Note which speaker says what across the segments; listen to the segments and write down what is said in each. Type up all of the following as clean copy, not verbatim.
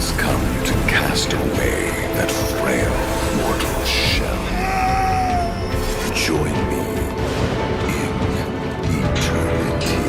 Speaker 1: has come to cast away that frail mortal shell. Join me in eternity.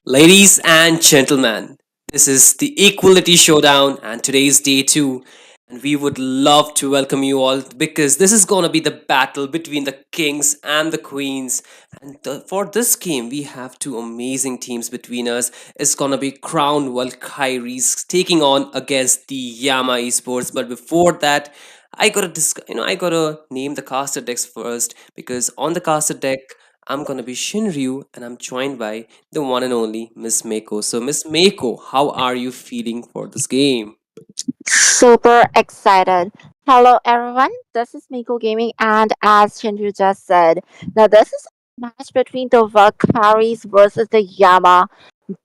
Speaker 2: Ladies and gentlemen, this is the Equality Showdown, and today is day two. And we would love to welcome you all because this is going to be the battle between the kings and the queens. And for this game, we have two amazing teams between us. It's going to be Crown Valkyries taking on against the Yama Esports. But before that, I gotta name the caster decks first because on the caster deck, I'm gonna be Shinryu and I'm joined by the one and only Miss Mako. So, Miss Mako, how are you feeling for this game?
Speaker 3: Super excited. Hello everyone, this is Miko Gaming and as Chindu just said, now this is a match between the Valkyries versus the Yama,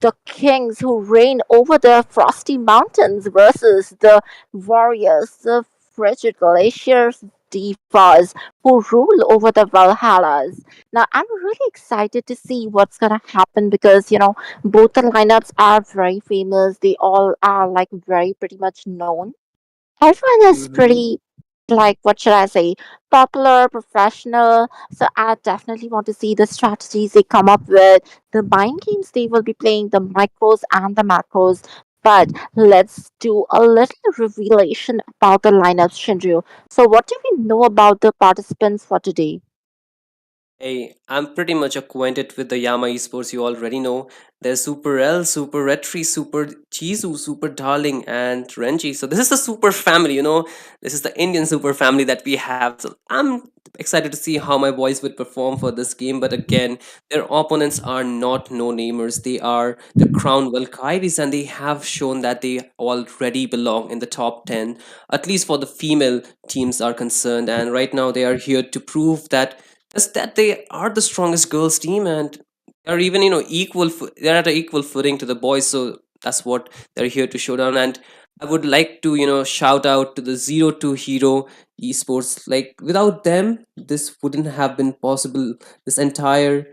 Speaker 3: the kings who reign over the frosty mountains versus the warriors, the frigid glaciers divas who rule over the Valhallas. Now I'm really excited to see what's gonna happen because both the lineups are very famous. They all are like very pretty much known. Everyone is
Speaker 2: Mhm.
Speaker 3: pretty, like, what should I say, popular, professional. So I definitely want to see the strategies they come up with, the mind games they will be playing, the micros and the macros. But let's do a little revelation about the lineups, Shinju. So what do we know about the participants for today?
Speaker 2: Hey, I'm pretty much acquainted with the Yama esports. You already know there's Super L, Super Retri, Super Chizu, Super Darling, and Renji. So this is the super family, This is the Indian super family that we have. So I'm excited to see how my boys would perform for this game. But again, their opponents are not no-namers. They are the Crown Valkyries, and they have shown that they already belong in the top 10, at least for the female teams are concerned. And right now, they are here to prove that they are the strongest girls team and are even they're at an equal footing to the boys, so that's what they're here to show down. And I would like to shout out to the Zero to Hero Esports. Like, without them this wouldn't have been possible. This entire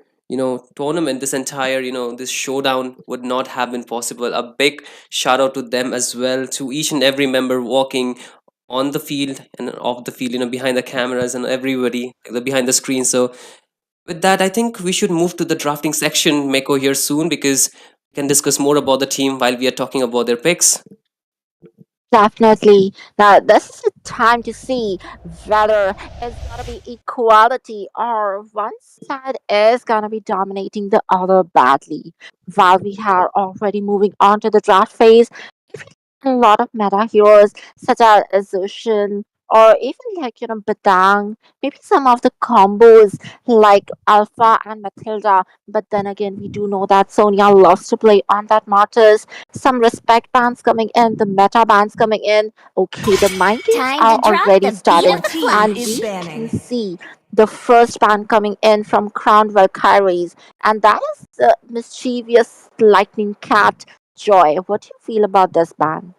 Speaker 2: tournament, this entire this showdown would not have been possible. A big shout out to them as well, to each and every member walking on the field and off the field, behind the cameras and everybody behind the screen. So with that, I think we should move to the drafting section, Mako, here soon, because we can discuss more about the team while we are talking about their picks.
Speaker 3: Definitely. Now, this is the time to see whether it's going to be equality or one side is going to be dominating the other badly. While we are already moving on to the draft phase, a lot of meta heroes such as Assertion or even like Badang, maybe some of the combos like Alpha and Matilda. But then again, we do know that Sonia loves to play on that Martyrs. Some respect bans coming in, the meta bans coming in. Okay, the mind games
Speaker 4: Time to
Speaker 3: are
Speaker 4: drop
Speaker 3: already
Speaker 4: the beat of
Speaker 3: starting,
Speaker 4: the
Speaker 5: Team
Speaker 3: and
Speaker 4: flag.
Speaker 5: is
Speaker 3: we can
Speaker 5: banning.
Speaker 3: see the first ban coming in from Crown Valkyries, and that is the mischievous Lightning Cat Joy. What do you feel about this ban?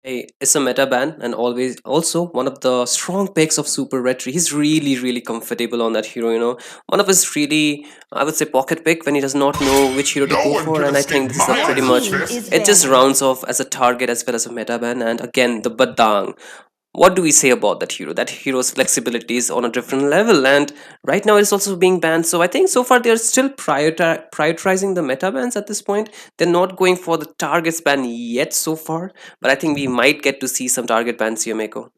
Speaker 2: Hey, it's a meta ban and always also one of the strong picks of Super Retri. He's really, really comfortable on that hero. One of his really, I would say, pocket pick when he does not know which hero to
Speaker 1: No
Speaker 2: go
Speaker 1: one
Speaker 2: for.
Speaker 1: can
Speaker 2: And I
Speaker 1: escape
Speaker 2: think this is a
Speaker 1: my
Speaker 5: Red
Speaker 2: pretty
Speaker 1: wrath,
Speaker 2: much,
Speaker 5: team
Speaker 1: Fist.
Speaker 5: is
Speaker 2: it just
Speaker 5: banning.
Speaker 2: rounds off as a target as well as a meta ban. And again, the Badang. what do we say about that hero? That hero's flexibility is on a different level, and right now it's also being banned. So I think so far they're still prioritizing the meta bans at this point. They're not going for the targets ban yet so far, but I think we might get to see some target bans here, Mako.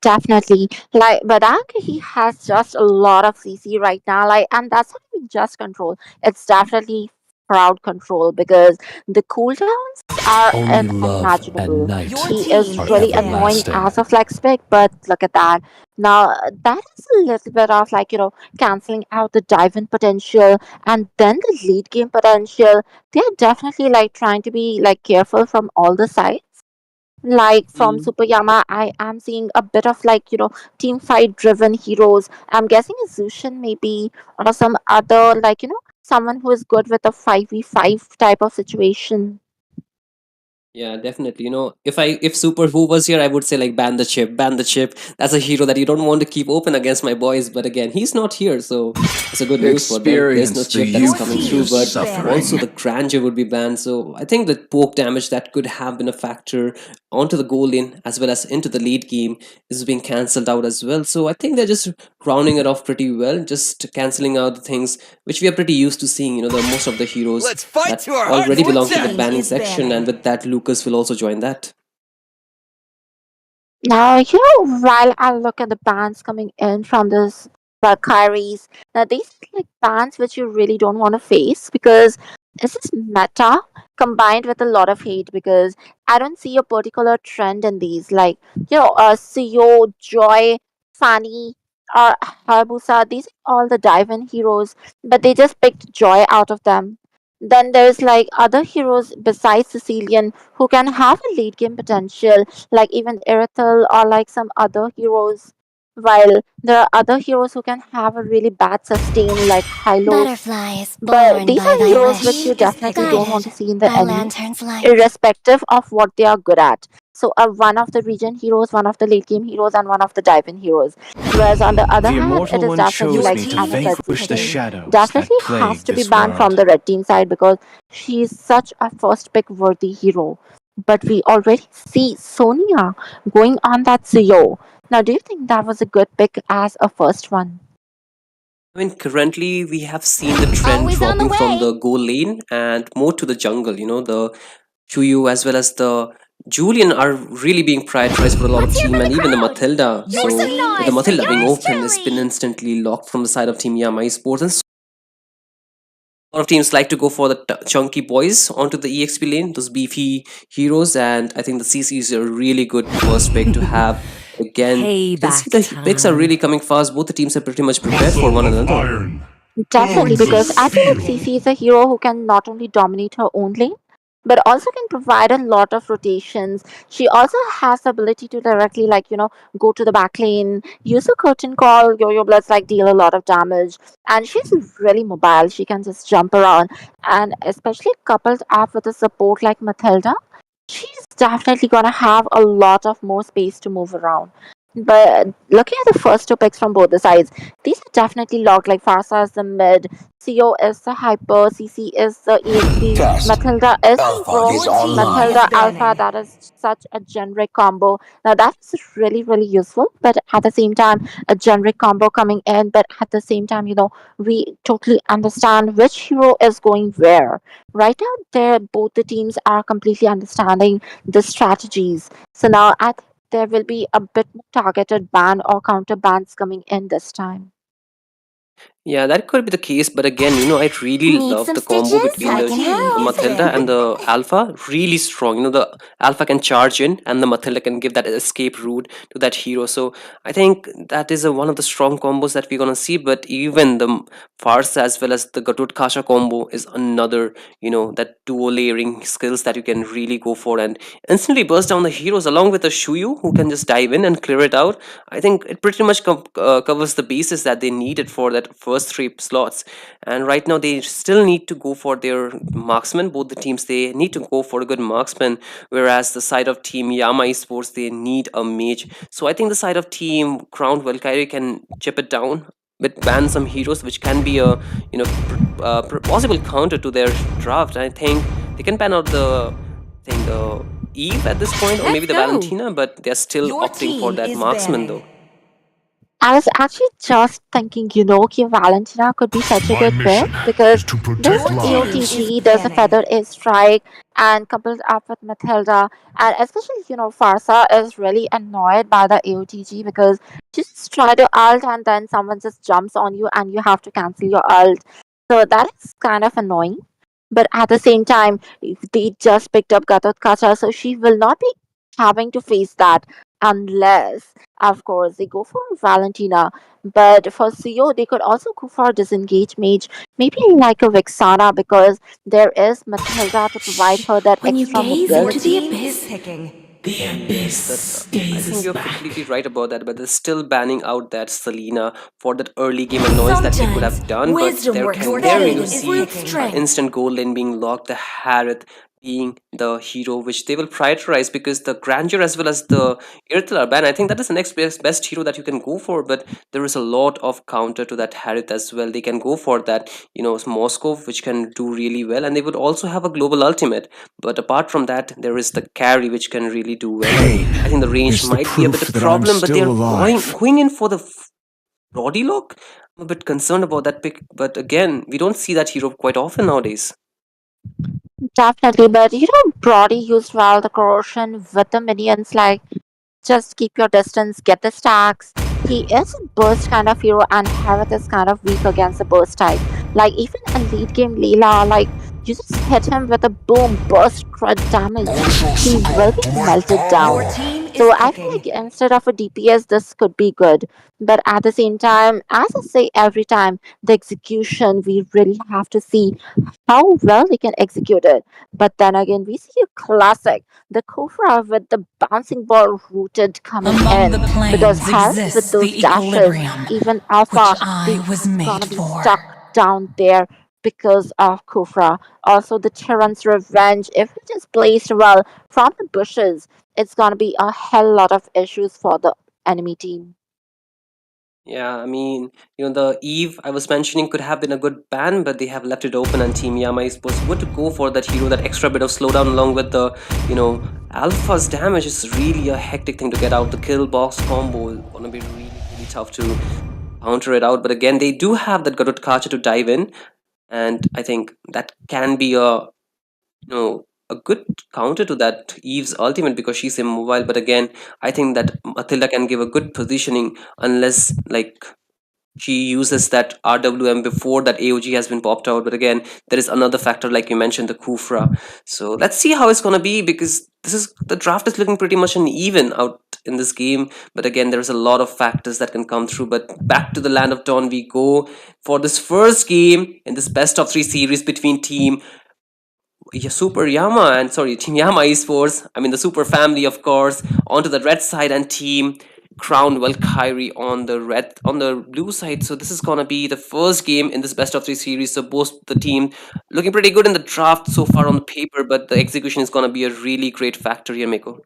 Speaker 3: Definitely. Like Badak, he has just a lot of CC right now. Like, and that's not even just control. It's definitely crowd control because the cooldowns are
Speaker 4: Only love and
Speaker 3: unimaginable.
Speaker 4: night
Speaker 3: He is
Speaker 4: are
Speaker 3: really annoying
Speaker 4: everlasting.
Speaker 3: as a flex pick, but look at that. Now that is a little bit of like, canceling out the dive in potential and then the lead game potential. They're definitely like trying to be like careful from all the sides. Like from Super Yama, I am seeing a bit of like, team fight driven heroes. I'm guessing a Zushin maybe, or some other like, someone who is good with a 5v5 type of situation.
Speaker 2: Yeah, definitely. If Super Who was here, I would say like ban the chip, ban the chip. That's a hero that you don't want to keep open against my boys. But again, he's not here, so it's a good news for them. There's no
Speaker 1: Experience the
Speaker 2: chip that is coming
Speaker 1: euphony
Speaker 2: through,
Speaker 1: of
Speaker 2: but also
Speaker 1: suffering.
Speaker 2: the grandeur would be banned. So I think the poke damage that could have been a factor onto the goal lane as well as into the late game is being cancelled out as well. So I think they're just rounding it off pretty well, just cancelling out the things which we are pretty used to seeing. The most of the heroes
Speaker 5: Let's fight
Speaker 2: that
Speaker 5: to our heart's
Speaker 2: already belong to the
Speaker 5: content.
Speaker 2: banning section, and with that, Lucas will also join that.
Speaker 3: Now, while I look at the bands coming in from this Valkyries, now these are like bands which you really don't want to face because this is meta combined with a lot of hate because I don't see a particular trend in these. Like, CEO, Joy, Fanny, or Hayabusa, these are all the dive in heroes, but they just picked Joy out of them. Then there's like other heroes besides Sicilian who can have a late game potential like even Irithel or like some other heroes. While there are other heroes who can have a really bad sustain like Hylos.
Speaker 6: Butterflies
Speaker 3: But
Speaker 6: born
Speaker 3: these
Speaker 6: by
Speaker 3: are
Speaker 6: thy
Speaker 3: heroes which you
Speaker 6: wish,
Speaker 3: definitely don't want to
Speaker 6: guided
Speaker 3: see in the
Speaker 6: by
Speaker 3: enemy,
Speaker 6: lantern's light.
Speaker 3: irrespective of what they are good at. So one of the region heroes, one of the late game heroes, and one of the dive in heroes. Whereas on the other
Speaker 4: The
Speaker 3: hand, it
Speaker 4: Immortal
Speaker 3: is
Speaker 4: One
Speaker 3: definitely
Speaker 4: chose
Speaker 3: like
Speaker 4: me to
Speaker 3: Anna
Speaker 4: vanquish the
Speaker 3: Sicilian.
Speaker 4: shadows that
Speaker 3: Definitely has
Speaker 4: plague
Speaker 3: to be
Speaker 4: this
Speaker 3: banned from
Speaker 4: world.
Speaker 3: the red team side because she is such a first pick worthy hero. But we already see Sonia going on that CEO. Now, do you think that was a good pick as a first one?
Speaker 2: I mean, currently we have seen the trend
Speaker 6: Always on the
Speaker 2: dropping from
Speaker 6: way.
Speaker 2: the goal lane and more to the jungle. The Chuyu as well as the Julian are really being prioritized for a lot of
Speaker 6: Let's hear
Speaker 2: team,
Speaker 6: from
Speaker 2: and
Speaker 6: the
Speaker 2: even the
Speaker 6: crowd.
Speaker 2: Matilda.
Speaker 6: You're
Speaker 2: So
Speaker 6: so
Speaker 2: with the
Speaker 6: nice,
Speaker 2: Matilda being
Speaker 6: yours
Speaker 2: open, it's been
Speaker 6: truly.
Speaker 2: instantly locked from the side of Team Yama Esports, and a lot of teams like to go for the chunky boys onto the EXP lane, those beefy heroes, and I think the CC is a really good first pick to have. Again, you can see
Speaker 7: Payback
Speaker 2: the picks are
Speaker 7: time.
Speaker 2: really coming fast. Both the teams are pretty much prepared for
Speaker 1: Muscle
Speaker 2: one
Speaker 1: of
Speaker 2: another.
Speaker 1: iron.
Speaker 3: Definitely,
Speaker 1: Going with
Speaker 3: because I feel like
Speaker 1: speed.
Speaker 3: CC is a hero who can not only dominate her own lane, but also can provide a lot of rotations. She also has the ability to directly, like, go to the back lane, use a curtain call, Yo-Yo Bloods, like, deal a lot of damage. And she's really mobile. She can just jump around. And especially coupled up with a support like Matilda, she's definitely going to have a lot of more space to move around. But looking at the first two picks from both the sides, these are definitely locked. Like Farsa is the mid, CO is the hyper, CC is the EXP,
Speaker 1: Test.
Speaker 3: Matilda is the
Speaker 1: Alpha
Speaker 3: pro,
Speaker 1: is
Speaker 7: Your team
Speaker 1: online.
Speaker 7: is
Speaker 3: Matilda Alpha.
Speaker 7: banning.
Speaker 3: That is such a generic combo. Now that's really really useful, but at the same time, a generic combo coming in. But at the same time, we totally understand which hero is going where. Right now, there both the teams are completely understanding the strategies. So now I think there will be a bit more targeted ban or counter bans coming in this time.
Speaker 2: Yeah, that could be the case, but again, I really
Speaker 6: Need
Speaker 2: love
Speaker 6: some
Speaker 2: the combo
Speaker 6: stitches?
Speaker 2: between
Speaker 6: I
Speaker 7: Your
Speaker 2: the
Speaker 6: can
Speaker 7: team
Speaker 6: help.
Speaker 7: is
Speaker 2: Matilda and
Speaker 7: banning.
Speaker 2: the Alpha. Really strong. The Alpha can charge in, and the Matilda can give that escape route to that hero. So I think that is one of the strong combos that we're gonna see. But even the Farsa as well as the Gatut Kasha combo is another, that duo layering skills that you can really go for and instantly burst down the heroes along with a Shuyu who can just dive in and clear it out. I think it pretty much covers the bases that they needed for that first three slots. And right now, they still need to go for their marksman. Both the teams they need to go for a good marksman, whereas the side of Team Yama Esports they need a mage. So I think the side of Team Crown Valkyrie can chip it down. With ban some heroes, which can be a possible counter to their draft. I think they can ban out the thing Eve at this point, or maybe
Speaker 4: Let's
Speaker 2: the
Speaker 4: go.
Speaker 2: Valentina, but they're still
Speaker 4: Your
Speaker 2: opting for
Speaker 4: team
Speaker 2: that
Speaker 4: is
Speaker 2: marksman
Speaker 4: banning.
Speaker 2: though.
Speaker 3: I was actually just thinking, Ki Valentina could be such a
Speaker 1: My
Speaker 3: good pick
Speaker 1: mission
Speaker 3: because
Speaker 1: is to
Speaker 3: there's
Speaker 1: protect
Speaker 3: an
Speaker 4: Your team
Speaker 1: lives.
Speaker 4: is
Speaker 3: AOTG, there's a
Speaker 4: banning.
Speaker 3: Feathered Ace Strike, and coupled up with Matilda. And especially, Farsa is really annoyed by the AOTG because you just try to ult and then someone just jumps on you and you have to cancel your ult. So that is kind of annoying. But at the same time, if they just picked up Gatot Kacha, so she will not be having to face that unless, of course, they go for Valentina. But for CO, they could also go for a disengage mage, maybe like a Vexana, because there is Matilda to provide her that
Speaker 4: When you
Speaker 3: extra
Speaker 4: gaze
Speaker 3: mobility.
Speaker 4: into the abyss, picking.
Speaker 2: Yes, but I think you're completely right about that. But they're still banning out that Selena for that early game annoyance that they could
Speaker 4: Sometimes
Speaker 2: have done. But
Speaker 4: wisdom works
Speaker 2: there
Speaker 4: better
Speaker 2: you
Speaker 4: than
Speaker 2: see
Speaker 4: brute strength.
Speaker 2: instant goal lane being locked, the Harith being the hero, which they will prioritize because the Grandeur as well as the Irithel are banned. I think that is the next best hero that you can go for. But there is a lot of counter to that Harith as well. They can go for that, Moscow, which can do really well, and they would also have a global ultimate. But apart from that, there is the carry which can really do well, and
Speaker 1: Pain
Speaker 2: I think the range
Speaker 1: is the
Speaker 2: might be a bit
Speaker 1: proof
Speaker 2: of
Speaker 1: that I'm
Speaker 2: problem. But
Speaker 1: still
Speaker 2: they're going
Speaker 1: alive.
Speaker 2: going in for the body lock. I'm a bit concerned about that pick, but again, we don't see that hero quite often nowadays.
Speaker 3: Definitely, but Brody used well the corrosion with the minions, like just keep your distance, get the stacks. He is a burst kind of hero, and Harith is kind of weak against the burst type. Like, even in late game Leela, like, you just hit him with a boom, burst, crit damage.
Speaker 1: I shall
Speaker 3: He will
Speaker 1: succumb
Speaker 3: be
Speaker 1: to my
Speaker 3: melted
Speaker 4: Your
Speaker 3: down.
Speaker 1: power.
Speaker 4: team is
Speaker 3: So I feel
Speaker 4: picking.
Speaker 3: like instead of a DPS, this could be good. But at the same time, as I say every time, the execution, we really have to see how well they can execute it. But then again, we see a classic, the Kofra with the bouncing ball rooted coming
Speaker 5: Among
Speaker 3: in.
Speaker 5: the
Speaker 3: Because
Speaker 5: planes
Speaker 3: Harris with
Speaker 5: exists
Speaker 3: those
Speaker 5: the
Speaker 3: dashes,
Speaker 5: equilibrium,
Speaker 3: even
Speaker 5: which
Speaker 3: Alpha, they
Speaker 5: I was
Speaker 3: are gonna
Speaker 5: made
Speaker 3: be
Speaker 5: for.
Speaker 3: stuck down there because of Kufra. Also, the Tyrant's Revenge, if it is placed well from the bushes, it's gonna be a hell lot of issues for the enemy team.
Speaker 2: Yeah, I mean, the Eve I was mentioning could have been a good ban, but they have left it open, and Team Yama Esports would go for that hero, that extra bit of slowdown along with the, Alpha's damage is really a hectic thing to get out. The kill box combo is gonna be really, really tough to counter it out. But again, they do have that Garut Kacha to dive in, and I think that can be a good counter to that Eve's ultimate because she's immobile. But again, I think that Matilda can give a good positioning unless like she uses that RWM before that AOG has been popped out. But again, there is another factor like you mentioned, the Kufra. So let's see how it's gonna be because the draft is looking pretty much an even out in this game. But again, there's a lot of factors that can come through. But back to the Land of Dawn we go for this first game in this best of three series between team Super Yama and sorry, Team Yama Esports. I mean the Super Family, of course, onto the red side, and Team Crown Valkyrie on the blue side. So this is gonna be the first game in this best of three series. So both the team looking pretty good in the draft so far on the paper, but the execution is gonna be a really great factor here, Miko.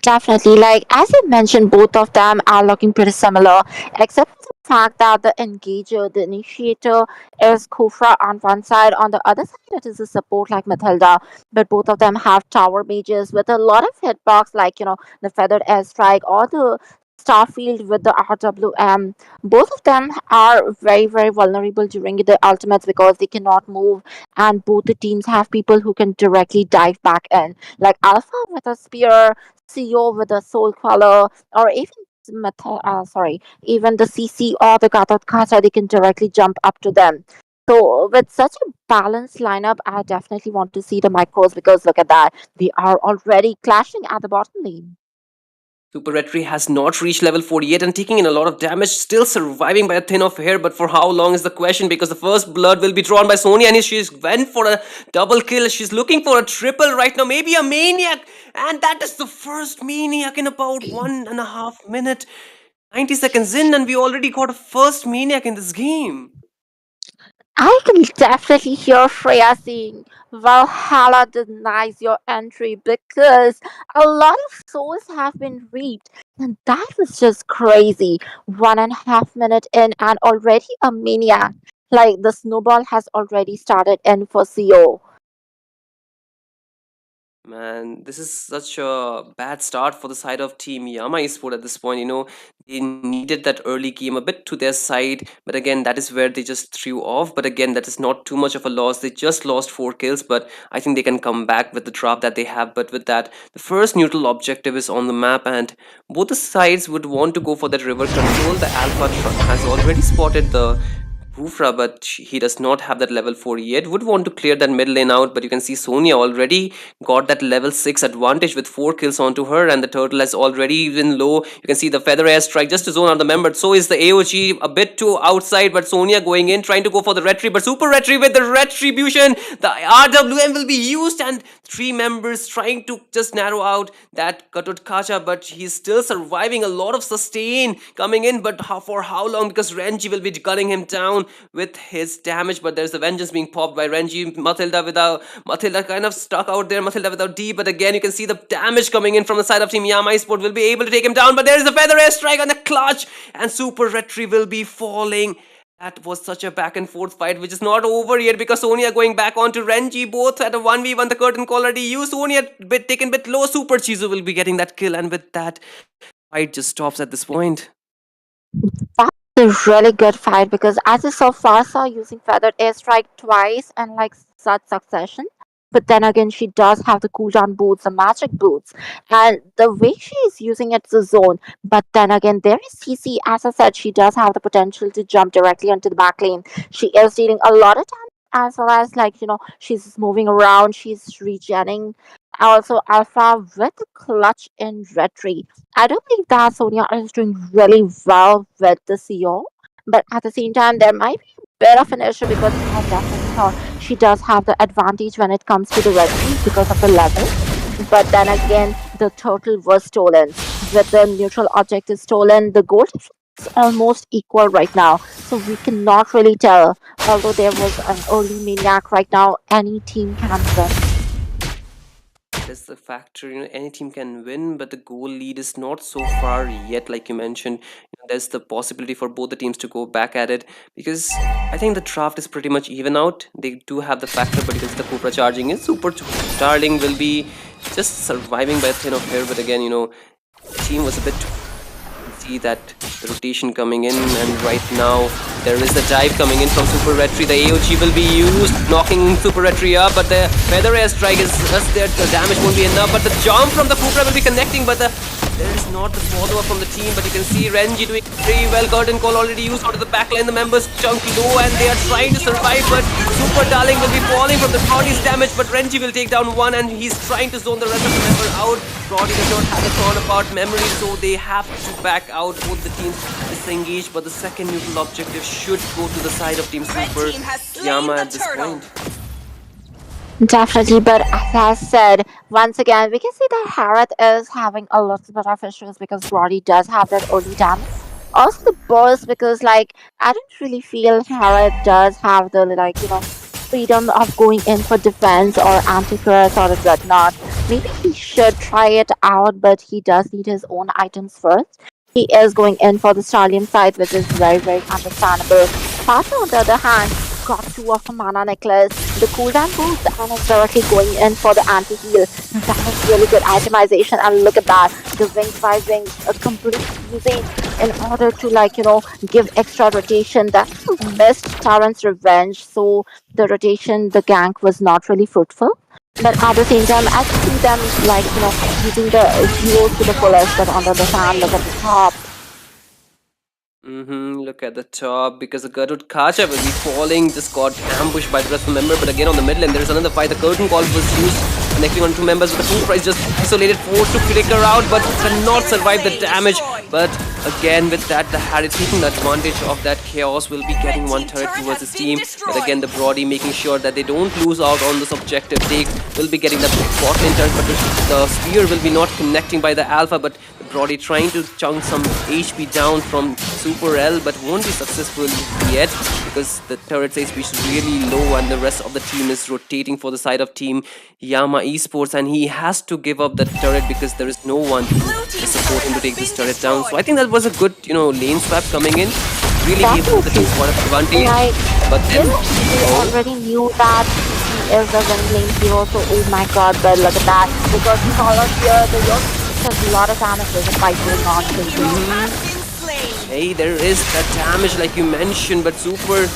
Speaker 3: Definitely. Like, as you mentioned, both of them are looking pretty similar, except for the fact that the engager, the initiator, is Kufra on one side. On the other side, it is a support like Matilda. But both of them have tower mages with a lot of hitbox, like, the Feathered Airstrike or the Starfield with the RWM. Both of them are very, very vulnerable during the ultimates because they cannot move, and both the teams have people who can directly dive back in. Like Alpha with a spear, CEO with a soul color, or even even the CC or the Gatot Kata, they can directly jump up to them. So with such a balanced lineup, I definitely want to see the micros because look at that. They are already clashing at the bottom lane.
Speaker 2: Super Retry has not reached level 48 and taking in a lot of damage, still surviving by a thin of hair. But for how long is the question? Because the first blood will be drawn by Sonia, and she's went for a double kill. She's looking for a triple right now, maybe a maniac, and that is the first maniac in about 1.5 minutes. 90 seconds in, and we already got a first maniac in this game.
Speaker 3: I can definitely hear Freya saying, Valhalla denies your entry because a lot of souls have been reaped. And that was just crazy. 1.5 minute in and already a maniac. Like the snowball has already started in for CO.
Speaker 2: Man, this is such a bad start for the side of Team Yama Esport at this point. They needed that early game a bit to their side, but again, that is where they just threw off. But again, that is not too much of a loss. They just lost 4 kills, but I think they can come back with the drop that they have. But with that, the first neutral objective is on the map, and both the sides would want to go for that river control. The Alpha truck has already spotted the Bufra, but he does not have that level 4 yet. Would want to clear that mid lane out, but you can see Sonia already got that level 6 advantage with 4 kills onto her, and the turtle has already been low. You can see the feather air strike just to zone out the member. So is the AOG a bit too outside, but Sonia going in, trying to go for the retry, but super retry with the retribution. The RWM will be used, and 3 members trying to just narrow out that Katut Kacha, but he's still surviving. A lot of sustain coming in, but for how long? Because Renji will be gunning him down with his damage, but there's the vengeance being popped by Renji. Matilda kind of stuck out there. Matilda without D, but again you can see the damage coming in from the side of Team Yama Esport. Will be able to take him down, but there is the feather air strike on the clutch, and super retry will be falling. That was such a back and forth fight, which is not over yet because Sonia going back onto Renji. Both at a 1v1. The curtain call already used. Sonia taken bit low. Super Chizu will be getting that kill, and with that, fight just stops at this point.
Speaker 3: That's a really good fight because as you saw, Farsa using feathered airstrike twice and like such succession. But then again, she does have the cooldown boots, the magic boots, and the way she is using it's a zone. But then again, there is CC. As I said, she does have the potential to jump directly onto the back lane. She is dealing a lot of damage as well as she's moving around, she's regenning. Also, Alpha with the clutch in retry. I do believe that Sonia is doing really well with the CO, but at the same time, there might be a bit of an issue because I definitely thought she does have the advantage when it comes to the retry because of the level. But then again, the turtle was stolen. With the neutral objective stolen, the gold is almost equal right now. So we cannot really tell. Although there was an early maniac right now, any team can win.
Speaker 2: That's the factor. Any team can win, but the goal lead is not so far yet. Like you mentioned, there's the possibility for both the teams to go back at it because I think the draft is pretty much even out. They do have the factor, but because the Cobra charging is super. Starling will be just surviving by a thin of hair, but again, the team was a bit. See that the rotation coming in, and right now there is a dive coming in from Super Retry. The AOG will be used, knocking Super Retry up, but the feather air strike is just there. The damage won't be enough, but the jump from the Kufra will be connecting, but there is not the follow-up from the team. But you can see Renji doing very well. Curtain call already used out of the backline. The members chunk low and they are trying to survive, but Super Darling will be falling from the body's damage, but Renji will take down one and he's trying to zone the rest of the member out. Brody does not have a torn apart memory, so they have to back out. Both the teams disengaged, but the second neutral objective should go to the side of Team Super Yama at this point.
Speaker 3: Definitely, but as I said, once again, we can see that Harith is having a lot of issues because Brody does have that early damage. Also, the burst because, I don't really feel Harith does have the, freedom of going in for defense or anti-curse or a dreadnought. Maybe he should try it out, but he does need his own items first. He is going in for the Starlium side, which is very, very understandable. Pata, on the other hand, got 2 of the mana necklace, the cooldown boost, and is directly going in for the anti-heal. That is really good itemization, and look at that. The wings by wings, a complete usage in order to, give extra rotation. That missed Tyrant's Revenge, so the rotation, the gank was not really fruitful. But at the same time, I can see them, using the heroes to the fullest, but on the other hand, look at the top.
Speaker 2: Look at the top because the Garud Kacha will be falling. Just got ambushed by the rest of the member, but again on the mid lane there is another fight. The curtain call was used, connecting on 2 members with the full price just isolated, forced to flicker out, but cannot survive the damage. But again with that, the Harry taking the advantage of that chaos will be getting one turret towards his team. But again the Brody making sure that they don't lose out on this objective. They will be getting the bot lane turret, but the spear will be not connecting by the Alpha, but Brody trying to chunk some HP down from Super L, but won't be successful yet because the turret's HP is really low and the rest of the team is rotating for the side of Team Yama Esports, and he has to give up the turret because there is no one to support him to take this turret down. So I think that was a good, lane swap coming in. Really gave the team one advantage.
Speaker 3: Like,
Speaker 2: but then
Speaker 3: we already knew that is the winning lane hero, so oh my god, but look at that. Because we saw us here, the York has a lot of damage. There's a fight going on.
Speaker 2: Hey, there is that damage like you mentioned, but Super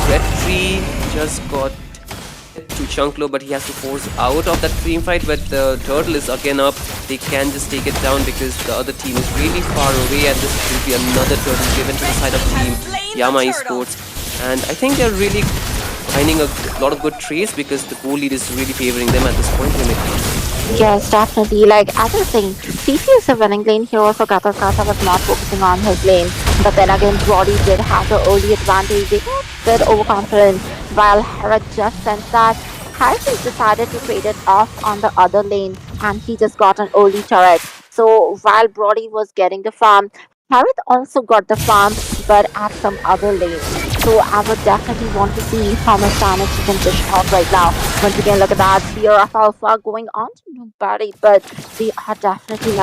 Speaker 2: Red Tree just got to Chunklo, but he has to force out of that team fight. But the turtle is again up. They can just take it down because the other team is really far away, and this will be another turtle given to the side of team Yama Esports. And I think they're really finding a lot of good trades because the goal lead is really favoring them at this point.
Speaker 3: Yes, definitely. Like, as I was saying, CC is a winning lane hero, so Kata was not focusing on his lane. But then again, Brody did have the early advantage. They got a bit overconfident, while Herod just sensed that. Harris decided to trade it off on the other lane, and he just got an early turret. So while Brody was getting the farm, Harith also got the farm, but at some other lane. So I would definitely want to see how much damage he can dish out right now. Once again, look at that Spear of Alpha going on to nobody, but they are definitely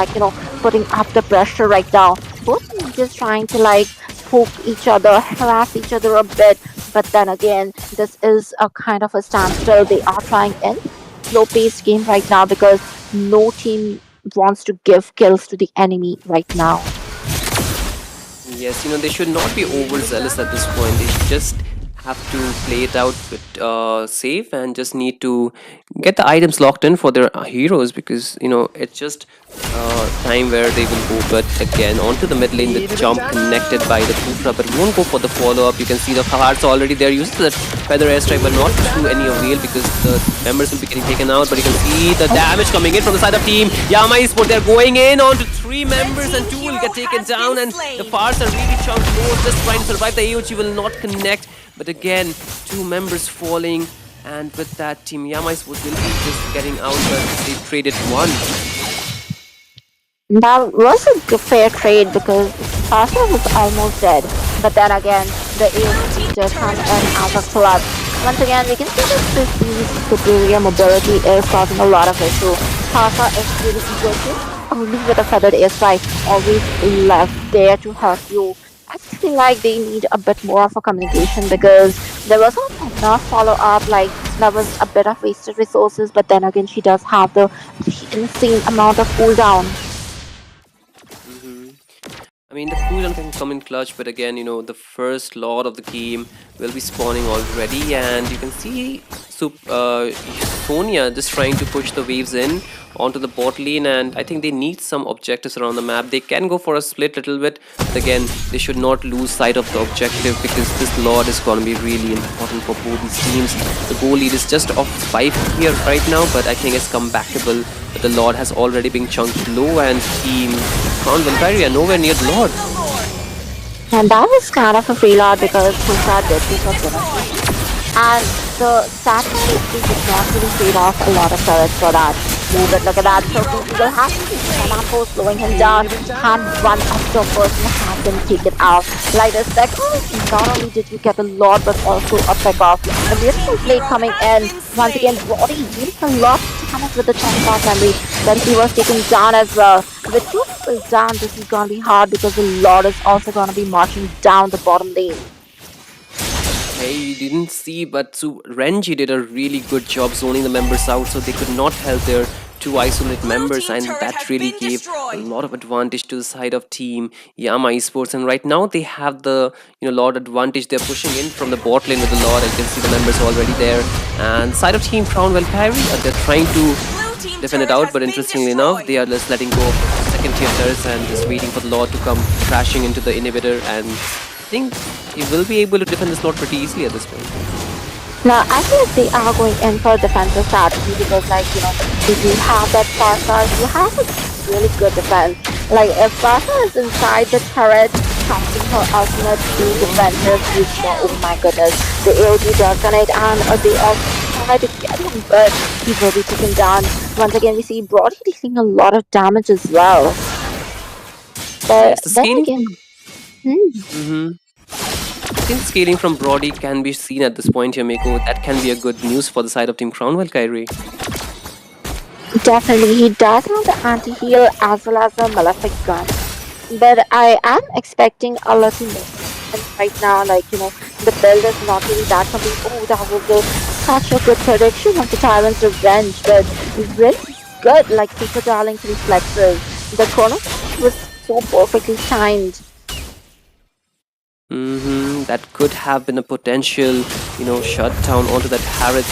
Speaker 3: putting up the pressure right now. Both just trying to poke each other, harass each other a bit, but then again, this is a kind of a standstill. They are trying in slow-paced game right now because no team wants to give kills to the enemy right now.
Speaker 2: Yes, they should not be overzealous at this point. They should just have to play it out with safe and just need to get the items locked in for their heroes because it's just time where they will go. But again, onto the mid lane, the jump connected by the Putra, but won't go for the follow-up. You can see the hearts already there, used to that feather airstrike, but not to any avail because the members will be getting taken out. But you can see the damage coming in from the side of team Yama Esports. They're going in onto 3 members and 2 will get taken down, and the Fars are really chunked low, just trying to survive. The AOG will not connect, but again, 2 members falling, and with that, team Yama Esports will be just getting out, but they traded 1.
Speaker 3: That was a fair trade because Sasha was almost dead. But then again, the AOC just come in as a club. Once again, we can see that this superior mobility is causing a lot of issue. Sasha is really eager to only with a feathered airstrike, always left there to help you. I just feel like they need a bit more of a communication because there was not enough follow-up, there was a bit of wasted resources, but then again she does have the insane amount of cooldown.
Speaker 2: I mean, the cooldown can come in clutch, but again, the first lord of the game will be spawning already, and you can see Sonia just trying to push the waves in onto the bot lane, and I think they need some objectives around the map. They can go for a split little bit, but again, they should not lose sight of the objective because this lord is going to be really important for both these teams. The goal lead is just off 5 here right now, but I think it's comebackable. But the lord has already been chunked low, and team Crown Valkyrie are nowhere near the lord.
Speaker 3: And that was kind of a free lord because Pusa did pick up Lunar. And the sad part is we did not really trade off a lot of turrets for that. But look at that, so Google has to be Kanampo slowing him down, and one of the person has been taken out. Like the second, not only did you get a lot, but also a pick off. A beautiful play coming in. Once again, Brody dealing a lot of damage with the chunk memory. Then he was taken down as well. With 2 people down, this is gonna be hard because the Lord is also gonna be marching down the bottom lane.
Speaker 2: Hey, you didn't see, but Renji did a really good job zoning the members out, so they could not help their 2 isolate members, and that really gave a lot of advantage to the side of team Yama Esports. And right now they have the Lord advantage. They're pushing in from the bot lane with the Lord. You can see the members already there. And side of team Crown Valkyrie, they're trying to defend it out, but interestingly enough, they are just letting go of second tier turrets and just waiting for the Lord to come crashing into the inhibitor, and I think he will be able to defend this Lord pretty easily at this point.
Speaker 3: Now, I feel like they are going in for a defensive strategy because, if you have that Farsa, you have a really good defense. If Farsa is inside the turret, casting her ultimate to defensive, oh my goodness, the AOG does connect, and they also try to get him, but he will be taken down. Once again, we see Brody dealing a lot of damage as well. But
Speaker 2: the
Speaker 3: then again...
Speaker 2: I think scaling from Brody can be seen at this point here, Miko. That can be a good news for the side of Team Crown Valkyrie.
Speaker 3: Definitely, he does have the anti-heal as well as the malefic gun. But I am expecting a little more. And right now, the build is not really that complete. Oh, that was the such a good prediction of the Tyrant's revenge, but really good, like Super Darling's reflexes. The chrono was so perfectly timed.
Speaker 2: That could have been a potential, shutdown onto that Harrod.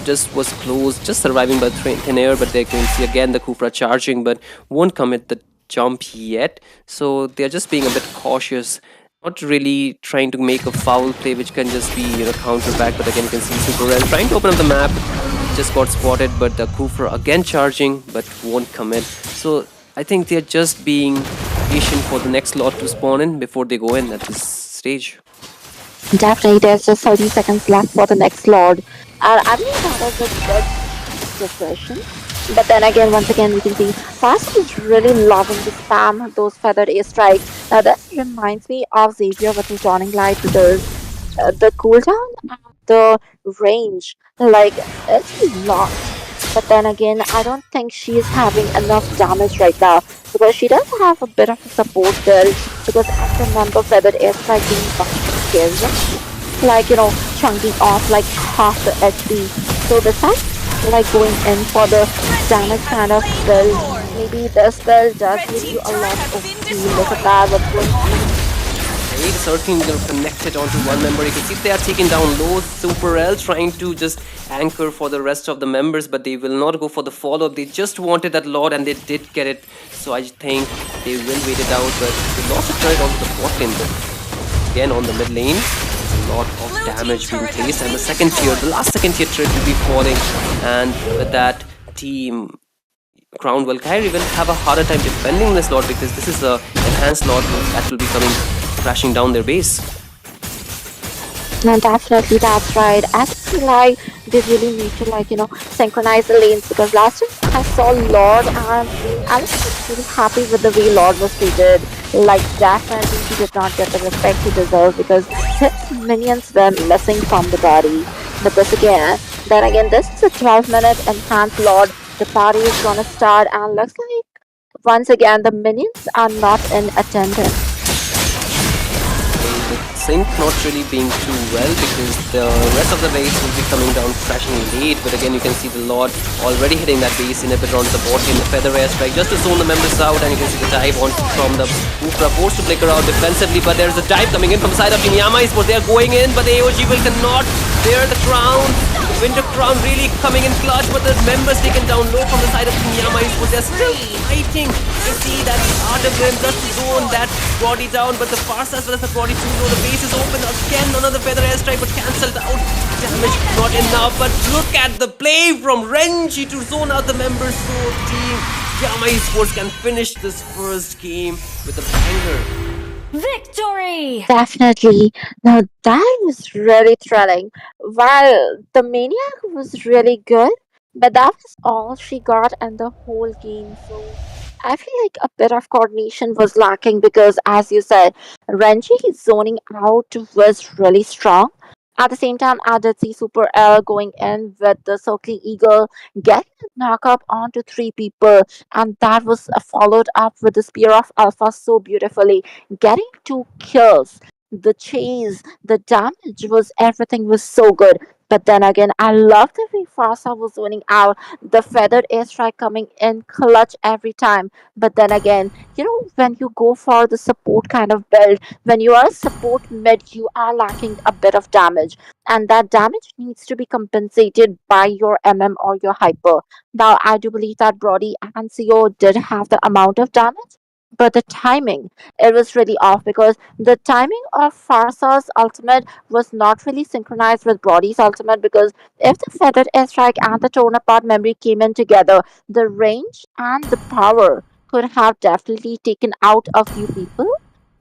Speaker 2: Just was close, just surviving by thin air, but they can see again the Kufra charging, but won't commit the jump yet. So they're just being a bit cautious, not really trying to make a foul play, which can just be counter back. But again, you can see Super Rel trying to open up the map, just got spotted, but the Kufra again charging, but won't commit. So I think they're just being patient for the next lot to spawn in before they go in at this stage.
Speaker 3: Definitely, there's just 30 seconds left for the next Lord. And I believe that is a good decision. But then again, once again, we can see Fast is really loving to spam those feathered airstrikes. Now, this reminds me of Xavier with his Dawning Light because the cooldown and the range, like, it's a lot. But then again, I don't think she is having enough damage right now because she does have a bit of a support build. Because I remember Feathered Airstrike being much scary, like chunking off like half the HP. So besides like going in for the damage kind of build, maybe this build does give you a lot of heal. Look at that, what's going on?
Speaker 2: Right, certainly they're connected onto one member. You can see they are taking down low. Super L trying to just anchor for the rest of the members, but they will not go for the follow-up. They just wanted that Lord and they did get it. So I think they will wait it out, but they lost a turret onto the bot lane. But again on the mid lane, a lot of damage being placed, and the last second tier turret will be falling, and with that team Crown Valkyrie will have a harder time defending this Lord because this is a enhanced Lord that will be coming crashing down their base.
Speaker 3: No, definitely, that's right. I feel like they really need to synchronize the lanes because last time I saw Lord and I was really happy with the way Lord was treated. Like definitely he did not get the respect he deserved because his minions were missing from the body. But then again, this is a 12-minute enhanced Lord. The party is gonna start and looks like once again the minions are not in attendance.
Speaker 2: Sync not really being too well because the rest of the base will be coming down crashing late, but again you can see the Lord already hitting that base inhibitor on the bot in the feather airstrike just to zone the members out, and you can see the dive on from the Kufra forced to flicker out defensively, but there's a dive coming in from the side of Team Yama Esports. They're going in, but the AOG will cannot bear the crown. Winter Crown really coming in clutch, but the members taken down low from the side of Team Yama Esports. They're still fighting. You see that Art of Grim just to zone that body down, but the Farsa as well as the body too low. The base is open again. Another feather airstrike, but cancelled out. Damage not enough, but look at the play from Renji to zone out the members. So Team Yama Esports can finish this first game with a banger.
Speaker 4: Victory!
Speaker 3: Definitely. Now that was really thrilling. While the Maniac was really good, but that was all she got in the whole game. So I feel like a bit of coordination was lacking because, as you said, Renji zoning out was really strong. At the same time, I did see Super L going in with the Circling Eagle, getting a knock up onto three people, and that was followed up with the Spear of Alpha so beautifully, getting two kills. The chase, the damage was everything was so good. But then again, I love the way Farsa was winning out. The feathered airstrike coming in clutch every time. But then again, when you go for the support kind of build, when you are a support mid, you are lacking a bit of damage. And that damage needs to be compensated by your MM or your hyper. Now, I do believe that Brody and CO did have the amount of damage, but the timing, it was really off because the timing of Farsa's ultimate was not really synchronized with Brody's ultimate because if the feathered airstrike and the torn apart memory came in together, the range and the power could have definitely taken out a few people.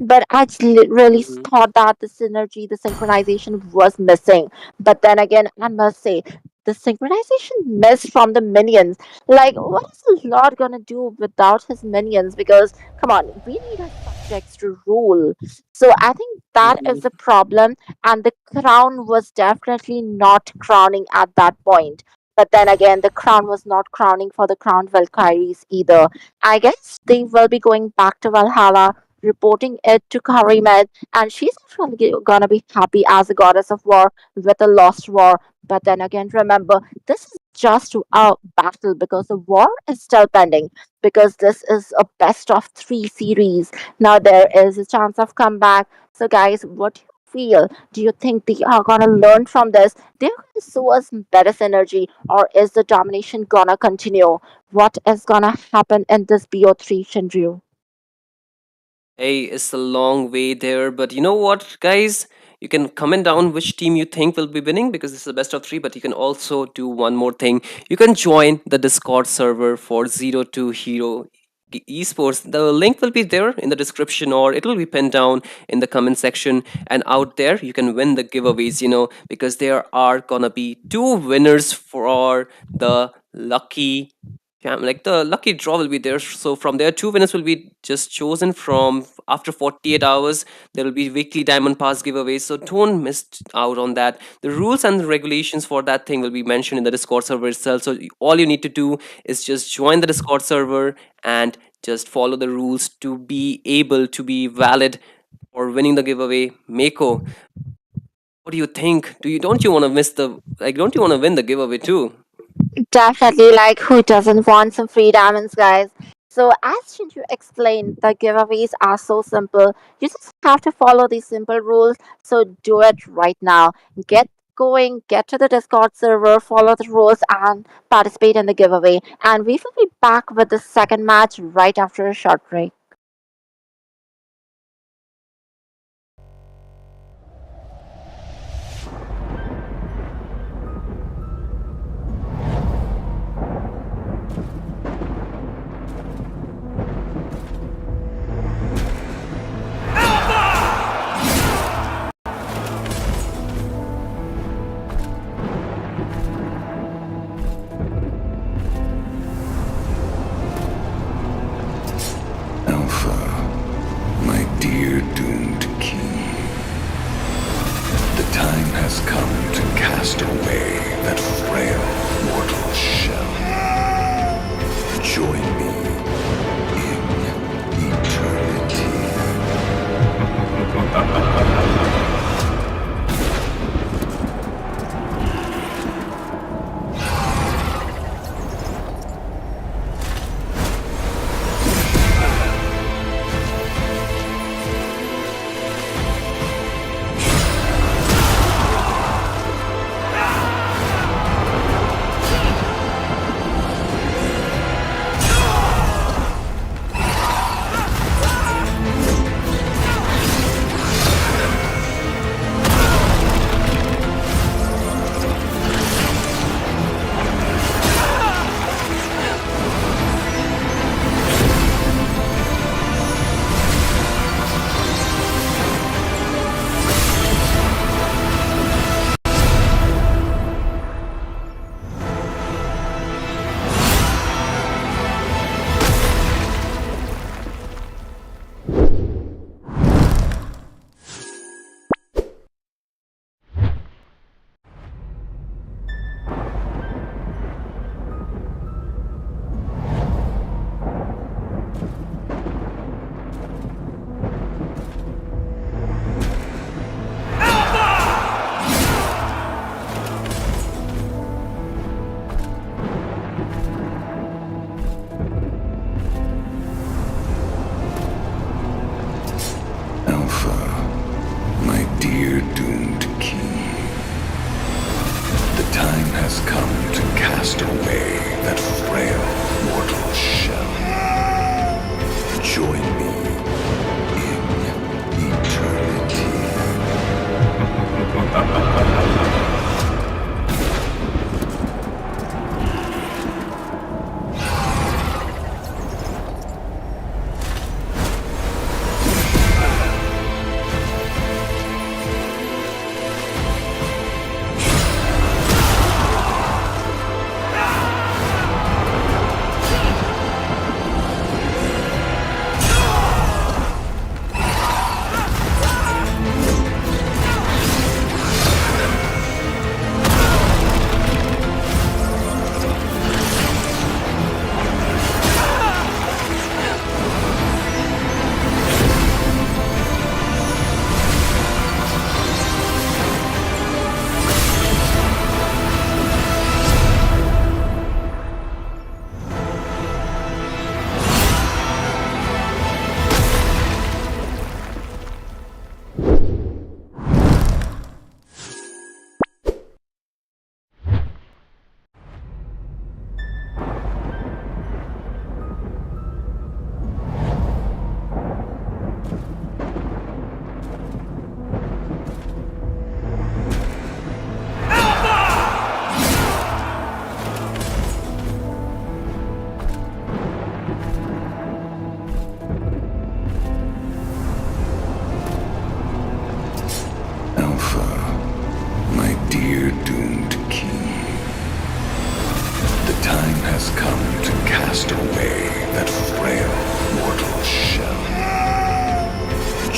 Speaker 3: But really
Speaker 2: Mhm.
Speaker 3: thought that the synergy, the synchronization was missing. But then again, I must say, the synchronization missed from the minions. Like, what is the Lord gonna do without his minions? Because, come on, we need our subjects to rule. So I think that is the problem, and the crown was definitely not crowning at that point. But then again, the crown was not crowning for the crowned Valkyries either. I guess they will be going back to Valhalla reporting it to Karimet, and she's actually gonna be happy as a goddess of war with a lost war. But then again, remember, this is just a battle because the war is still pending. Because this is a best of three series. Now there is a chance of comeback. So, guys, what do you feel? Do you think they are gonna learn from this? They're gonna show us better synergy, or is the domination gonna continue? What is gonna happen in this BO3, Shinryu?
Speaker 2: Hey, it's a long way there, but you know what, guys? You can comment down which team you think will be winning because this is the best of three. But you can also do one more thing. You can join the Discord server for Zero 2 Hero Esports. The link will be there in the description or it will be pinned down in the comment section. And out there, you can win the giveaways, because there are gonna be two winners for the lucky like the lucky draw will be there. So from there, two winners will be just chosen from after 48 hours. There will be weekly diamond pass giveaways, so don't miss out on that. The rules and the regulations for that thing will be mentioned in the Discord server itself. So all you need to do is just join the Discord server and just follow the rules to be able to be valid for winning the giveaway. Mako, what do you think? Don't you want to miss the don't you want to win the giveaway too?
Speaker 3: Definitely, like who doesn't want some free diamonds, guys? So, as Shinju explained, the giveaways are so simple. You just have to follow these simple rules. So, do it right now. Get going, get to the Discord server, follow the rules, and participate in the giveaway. And we will be back with the second match right after a short break.
Speaker 1: Alpha, my dear doomed king. The time has come to cast away that frail mortal shell. Join me in eternity.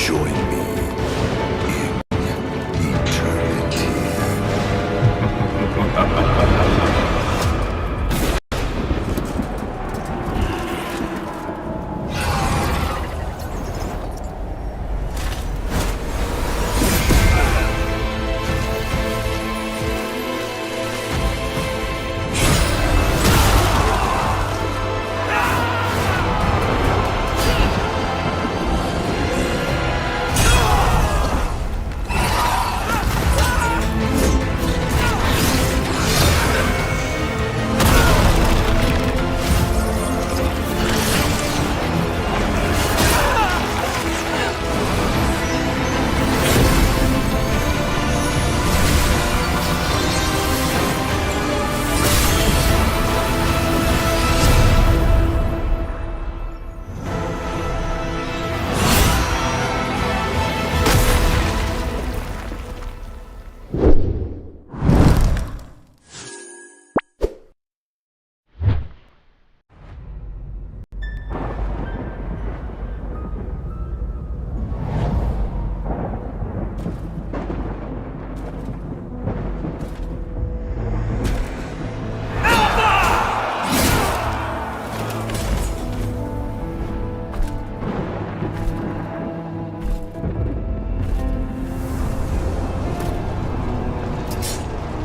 Speaker 1: Join me in eternity.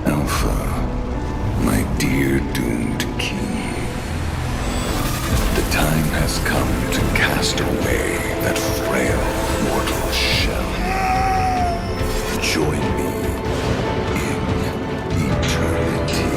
Speaker 1: Alpha, my dear doomed king. The time has come to cast away that frail mortal shell. Join me in eternity.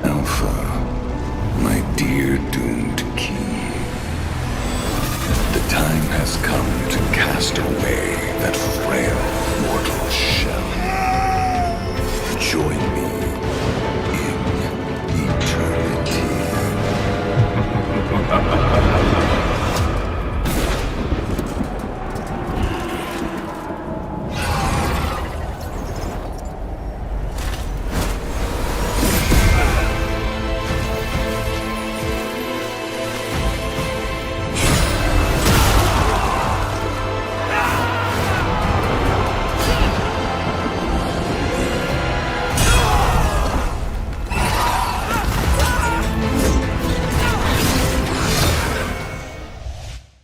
Speaker 1: Alpha, my dear doomed king. The time has come to cast away that frail mortal shell. Join me in eternity.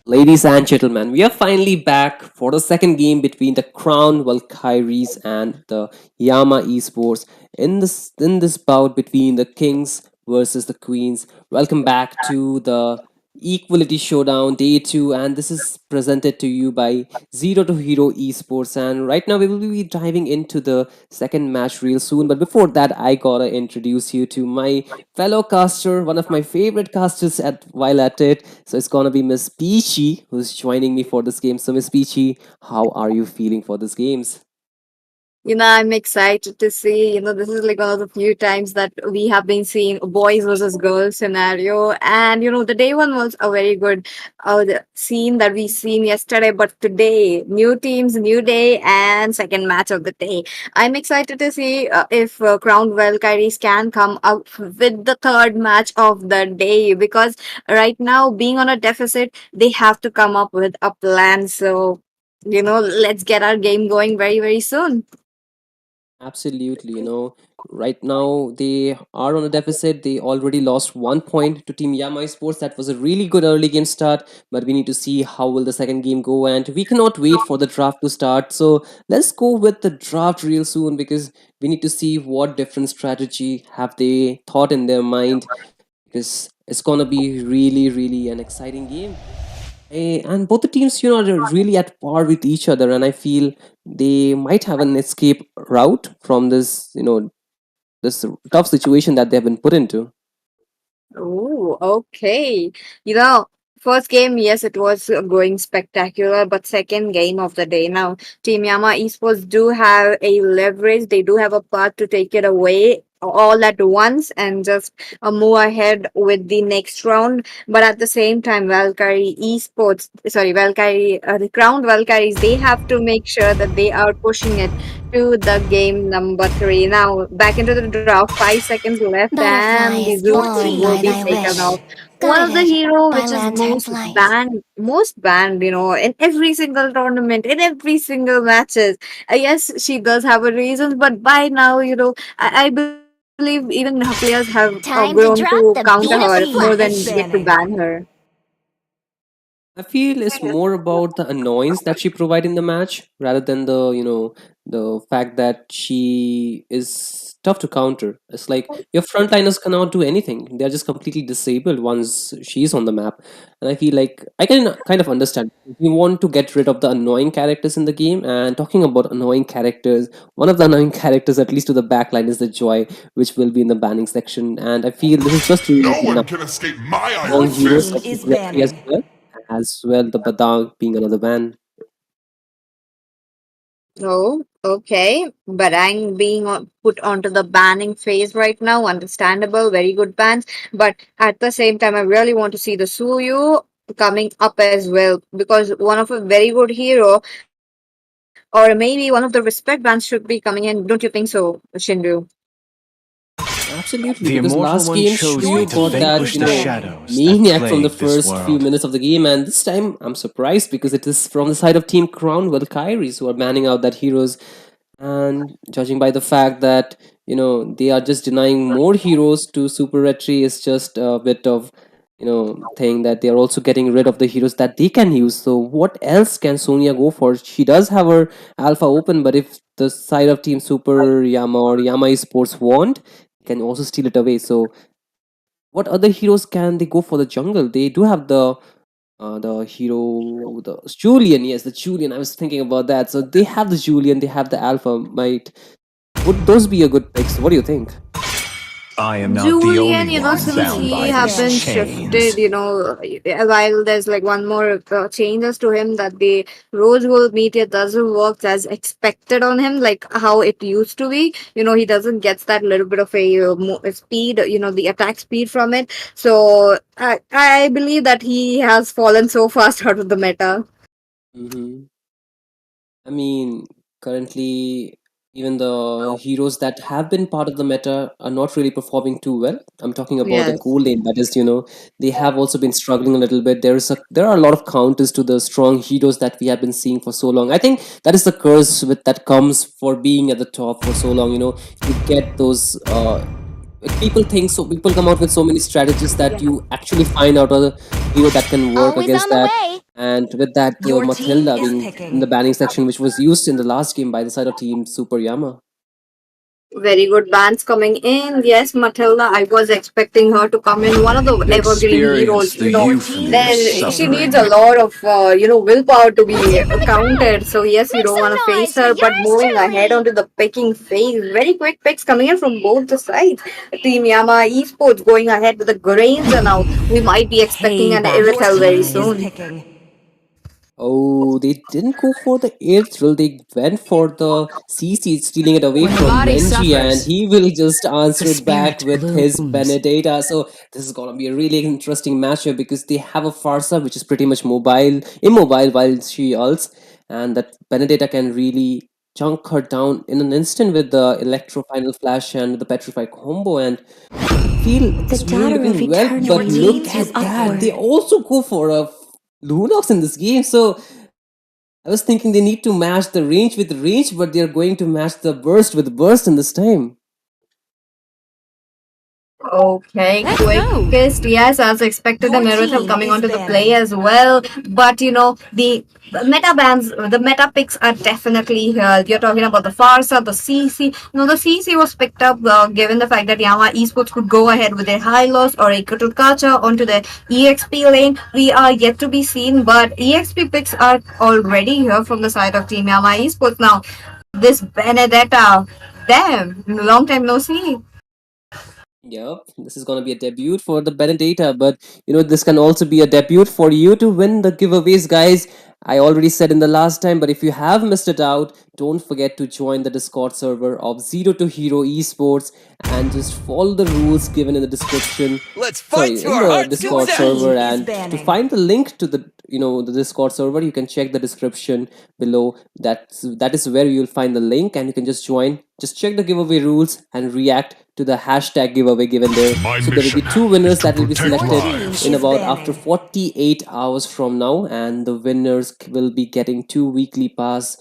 Speaker 2: Ladies and gentlemen, we are finally back for the second game between the Crown Valkyries and the Yama Esports in this bout between the Kings versus the Queens. Welcome back to the Equality Showdown Day 2, and this is presented to you by Z2H Esports. And right now we will be diving into the second match real soon. But before that, I gotta introduce you to my fellow caster, one of my favorite casters at while at it. So it's gonna be Miss Peachy who's joining me for this game. So Miss Peachy, how are you feeling for this games?
Speaker 5: I'm excited to see. This is like one of the few times that we have been seeing a boys versus girls scenario. And, the day one was a very good the scene that we seen yesterday. But today, new teams, new day, and second match of the day. I'm excited to see if Crown Valkyries can come up with the third match of the day because right now, being on a deficit, they have to come up with a plan. So, let's get our game going very, very soon.
Speaker 2: Absolutely, right now they are on a deficit. They already lost 1 point to Team Yama Sports. That was a really good early game start, but we need to see how will the second game go, and we cannot wait for the draft to start. So let's go with the draft real soon because we need to see what different strategy have they thought in their mind because it's gonna be really, really an exciting game. And both the teams, are really at par with each other, and I feel they might have an escape route from this, this tough situation that they have been put into.
Speaker 5: Oh, okay. You know, First game, yes, it was going spectacular, but second game of the day now, Team Yama Esports do have a leverage. They do have a path to take it away all at once and just move ahead with the next round. But at the same time, the Crown Valkyries, they have to make sure that they are pushing it to the game number three. Now, back into the draft, 5 seconds left, and the
Speaker 4: Butterflies
Speaker 5: Zuko
Speaker 4: falling
Speaker 5: will
Speaker 4: by
Speaker 5: be
Speaker 4: thy
Speaker 5: taken
Speaker 4: wish,
Speaker 5: off. One of the
Speaker 4: guided
Speaker 5: hero
Speaker 4: by
Speaker 5: which is
Speaker 4: lantern's light.
Speaker 5: most banned, in every single tournament, in every single matches. Yes, she does have a reason, but by now, I believe even her players have grown
Speaker 4: Time to
Speaker 5: to
Speaker 4: drop
Speaker 5: counter
Speaker 4: the
Speaker 5: her
Speaker 4: beat of
Speaker 5: more than
Speaker 4: defeat.
Speaker 5: get to ban her.
Speaker 2: I feel it's more about the annoyance that she provide in the match rather than the fact that she is tough to counter. It's like your frontliners cannot do anything. They're just completely disabled once she's on the map. And I feel like I can kind of understand. We want to get rid of the annoying characters in the game. And talking about annoying characters, one of the annoying characters, at least to the backline, is the Joy, which will be in the banning section. And I feel this is just
Speaker 1: No
Speaker 2: really
Speaker 1: one
Speaker 2: enough.
Speaker 1: can escape my
Speaker 2: Strong
Speaker 1: iron
Speaker 2: heroes
Speaker 1: fist!
Speaker 2: like the Retri as well the Badang being another ban.
Speaker 5: Oh, okay. Barang being put onto the banning phase right now, understandable, very good bans. But at the same time, I really want to see the Suyu coming up as well because one of a very good hero, or maybe one of the respect bans should be coming in. Don't you think so, Shinru?
Speaker 2: Absolutely,
Speaker 6: The
Speaker 2: because
Speaker 6: Immortal
Speaker 2: last
Speaker 6: One
Speaker 2: game
Speaker 6: chose
Speaker 4: Your
Speaker 6: me
Speaker 2: Shiryu
Speaker 6: to
Speaker 2: got
Speaker 4: team
Speaker 2: that,
Speaker 6: vanquish
Speaker 4: is
Speaker 6: the
Speaker 4: winning.
Speaker 6: shadows that
Speaker 2: maniac from the
Speaker 6: plague this
Speaker 2: first few
Speaker 6: world.
Speaker 2: minutes of the game, and this time I'm surprised because it is from the side of Team Crown Valkyries who are banning out that heroes. And judging by the fact that they are just denying more heroes to Super Retri is just a bit of thing that they are also getting rid of the heroes that they can use. So what else can Sonia go for? She does have her alpha open, but if the side of Team Super Yama or Yama Esports want, they can also steal it away. So what other heroes can they go for the jungle? They do have the hero, the Julian. Yes, the Julian. I was thinking about that. So they have the Julian, they have the Alpha. Might would those be a good picks? What do you think?
Speaker 6: I am not the
Speaker 5: Julian,
Speaker 6: only one
Speaker 5: since
Speaker 6: bound
Speaker 4: team
Speaker 5: he
Speaker 6: by
Speaker 4: is
Speaker 5: have
Speaker 6: these
Speaker 5: been
Speaker 4: winning.
Speaker 5: shifted,
Speaker 6: chains.
Speaker 5: while there's like one more changes to him that the rose gold meteor doesn't work as expected on him, like how it used to be. He doesn't get that little bit of a speed, the attack speed from it. So I believe that he has fallen so fast out of the meta.
Speaker 2: Mm-hmm. I mean, currently, even the heroes that have been part of the meta are not really performing too well. I'm talking about the
Speaker 5: Yes.
Speaker 2: gold lane. That is, they have also been struggling a little bit. There are a lot of counters to the strong heroes that we have been seeing for so long. I think that is the curse with that comes for being at the top for so long. You get those. People think so. People come out with so many strategies that you actually find out a hero that can work
Speaker 4: Always
Speaker 2: against
Speaker 4: on the
Speaker 2: that.
Speaker 4: way.
Speaker 2: And with that,
Speaker 7: Your team
Speaker 2: Matilda
Speaker 7: is
Speaker 2: being in the
Speaker 7: picking.
Speaker 2: banning section, which was used in the last game by the side of Team Super Yama.
Speaker 5: Very good bands coming in. Yes, Matilda, I was expecting her to come in. One of the evergreen
Speaker 6: Experience
Speaker 5: heroes.
Speaker 6: the
Speaker 7: Your team
Speaker 6: euphony of
Speaker 7: is
Speaker 5: There she
Speaker 7: picking.
Speaker 5: needs a
Speaker 6: suffering.
Speaker 5: lot of willpower to be
Speaker 4: Let's hear from the
Speaker 5: counted.
Speaker 4: crowd.
Speaker 5: So yes, you
Speaker 4: Make
Speaker 5: don't
Speaker 4: some
Speaker 5: want to face
Speaker 4: noise for
Speaker 5: her. But
Speaker 4: yours
Speaker 5: moving ahead
Speaker 4: truly.
Speaker 5: onto the picking phase, very quick picks coming in from both the sides. Team Yama Esports going ahead with the Granger now. We might be expecting an
Speaker 7: Payback. Your
Speaker 5: Irithel very
Speaker 7: team is
Speaker 5: soon.
Speaker 7: picking.
Speaker 2: Oh, they didn't go for the air thrill. They went for the CC, stealing it away
Speaker 4: When the
Speaker 2: from
Speaker 4: body
Speaker 2: Renji, and
Speaker 4: suffers,
Speaker 2: he will just
Speaker 4: the
Speaker 2: answer it back
Speaker 4: spirit
Speaker 2: with his
Speaker 4: blooms.
Speaker 2: Benedetta. So this is gonna be a really interesting matchup because they have a Farsa which is pretty much immobile while she ults, and that Benedetta can really chunk her down in an instant with the Electro Final Flash and the Petrify combo, and feel
Speaker 4: The
Speaker 2: it's really
Speaker 4: daughter of
Speaker 2: looking well.
Speaker 4: eternal
Speaker 2: But look
Speaker 4: leads you
Speaker 2: at that, they
Speaker 4: upward.
Speaker 2: also go for a Lunox in this game. So I was thinking they need to match the range with range, but they're going to match the burst with burst in this time.
Speaker 5: Okay,
Speaker 4: Let's go!
Speaker 5: quickest. Yes, as expected, the
Speaker 4: Your
Speaker 5: Miracle
Speaker 4: team
Speaker 5: coming
Speaker 4: is
Speaker 5: onto the play
Speaker 4: banning.
Speaker 5: as well. But the meta bans, the meta picks are definitely here. You're talking about the Farsa, the CC. No, the CC was picked up given the fact that Yama Esports could go ahead with their high loss or a Kacha onto the EXP lane. We are yet to be seen, but EXP picks are already here from the side of Team Yama Esports. Now, this Benedetta, damn, long time no see.
Speaker 2: Yep, this is gonna be a debut for the Benedetta, but this can also be a debut for you to win the giveaways, guys. I already said in the last time, but if you have missed it out, don't forget to join the Discord server of Zero to Hero Esports and just follow the rules given in the description.
Speaker 6: Let's fight
Speaker 2: Sorry,
Speaker 6: to
Speaker 2: in
Speaker 6: our
Speaker 2: the
Speaker 6: heart's
Speaker 4: Your
Speaker 2: Discord
Speaker 6: content!
Speaker 2: server,
Speaker 4: team is
Speaker 2: and to
Speaker 4: banning.
Speaker 2: find the link to the Discord server, you can check the description below. That is where you'll find the link, and you can just join. Just check the giveaway rules and react to the hashtag giveaway given there.
Speaker 1: My
Speaker 2: So there will be
Speaker 1: mission
Speaker 2: two
Speaker 1: is
Speaker 2: winners
Speaker 1: to
Speaker 2: that will be
Speaker 1: protect
Speaker 4: Your
Speaker 2: selected
Speaker 4: team
Speaker 2: in
Speaker 1: lives.
Speaker 4: is
Speaker 2: about after
Speaker 4: banning.
Speaker 2: 48 hours from now, and the winners will be getting 2 weekly pass.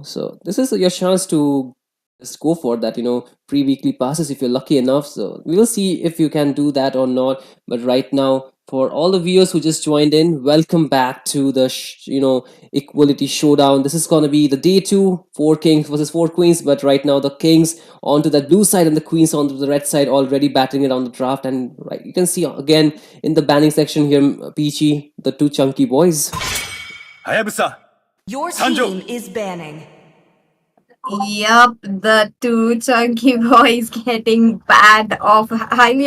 Speaker 2: So this is your chance to just go for that. Free weekly passes if you're lucky enough. So we will see if you can do that or not. But right now, for all the viewers who just joined in, welcome back to the Equality Showdown. This is gonna be the day two, four kings versus four queens. But right now, the kings onto the blue side and the queens onto the red side, already battling it on the draft. And right, you can see again in the banning section here, Peachy, the two chunky boys.
Speaker 6: Hayabusa,
Speaker 4: Your
Speaker 6: Sanjo.
Speaker 4: team is banning.
Speaker 5: Yep, the two chunky boys getting bad of highly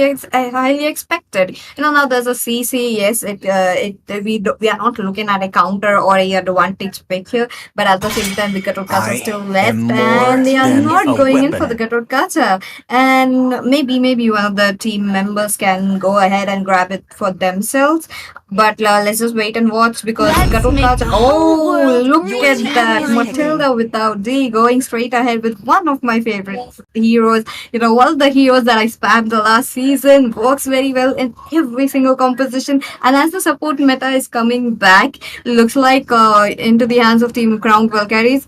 Speaker 5: expected. Now there's a CC. Yes, we are not looking at a counter or a advantage pick here, but at the same time, the Gatot are
Speaker 6: I
Speaker 5: still
Speaker 6: am
Speaker 5: left,
Speaker 6: more
Speaker 5: and they are
Speaker 6: than
Speaker 5: not
Speaker 6: a
Speaker 5: going in for
Speaker 6: weapon.
Speaker 5: the Gatot Kacha. And maybe one of the team members can go ahead and grab it for themselves. But let's just wait and watch because
Speaker 4: Let's make
Speaker 5: Gatot.
Speaker 4: the whole
Speaker 5: Oh,
Speaker 4: world
Speaker 5: look
Speaker 4: your
Speaker 5: at
Speaker 4: team
Speaker 5: that,
Speaker 4: is
Speaker 5: Matilda
Speaker 4: picking.
Speaker 5: without D going straight ahead with one of my favorite heroes. One of the heroes that I spammed the last season works very well in every single composition. And as the support meta is coming back, looks like into the hands of Team Crown Valkyries.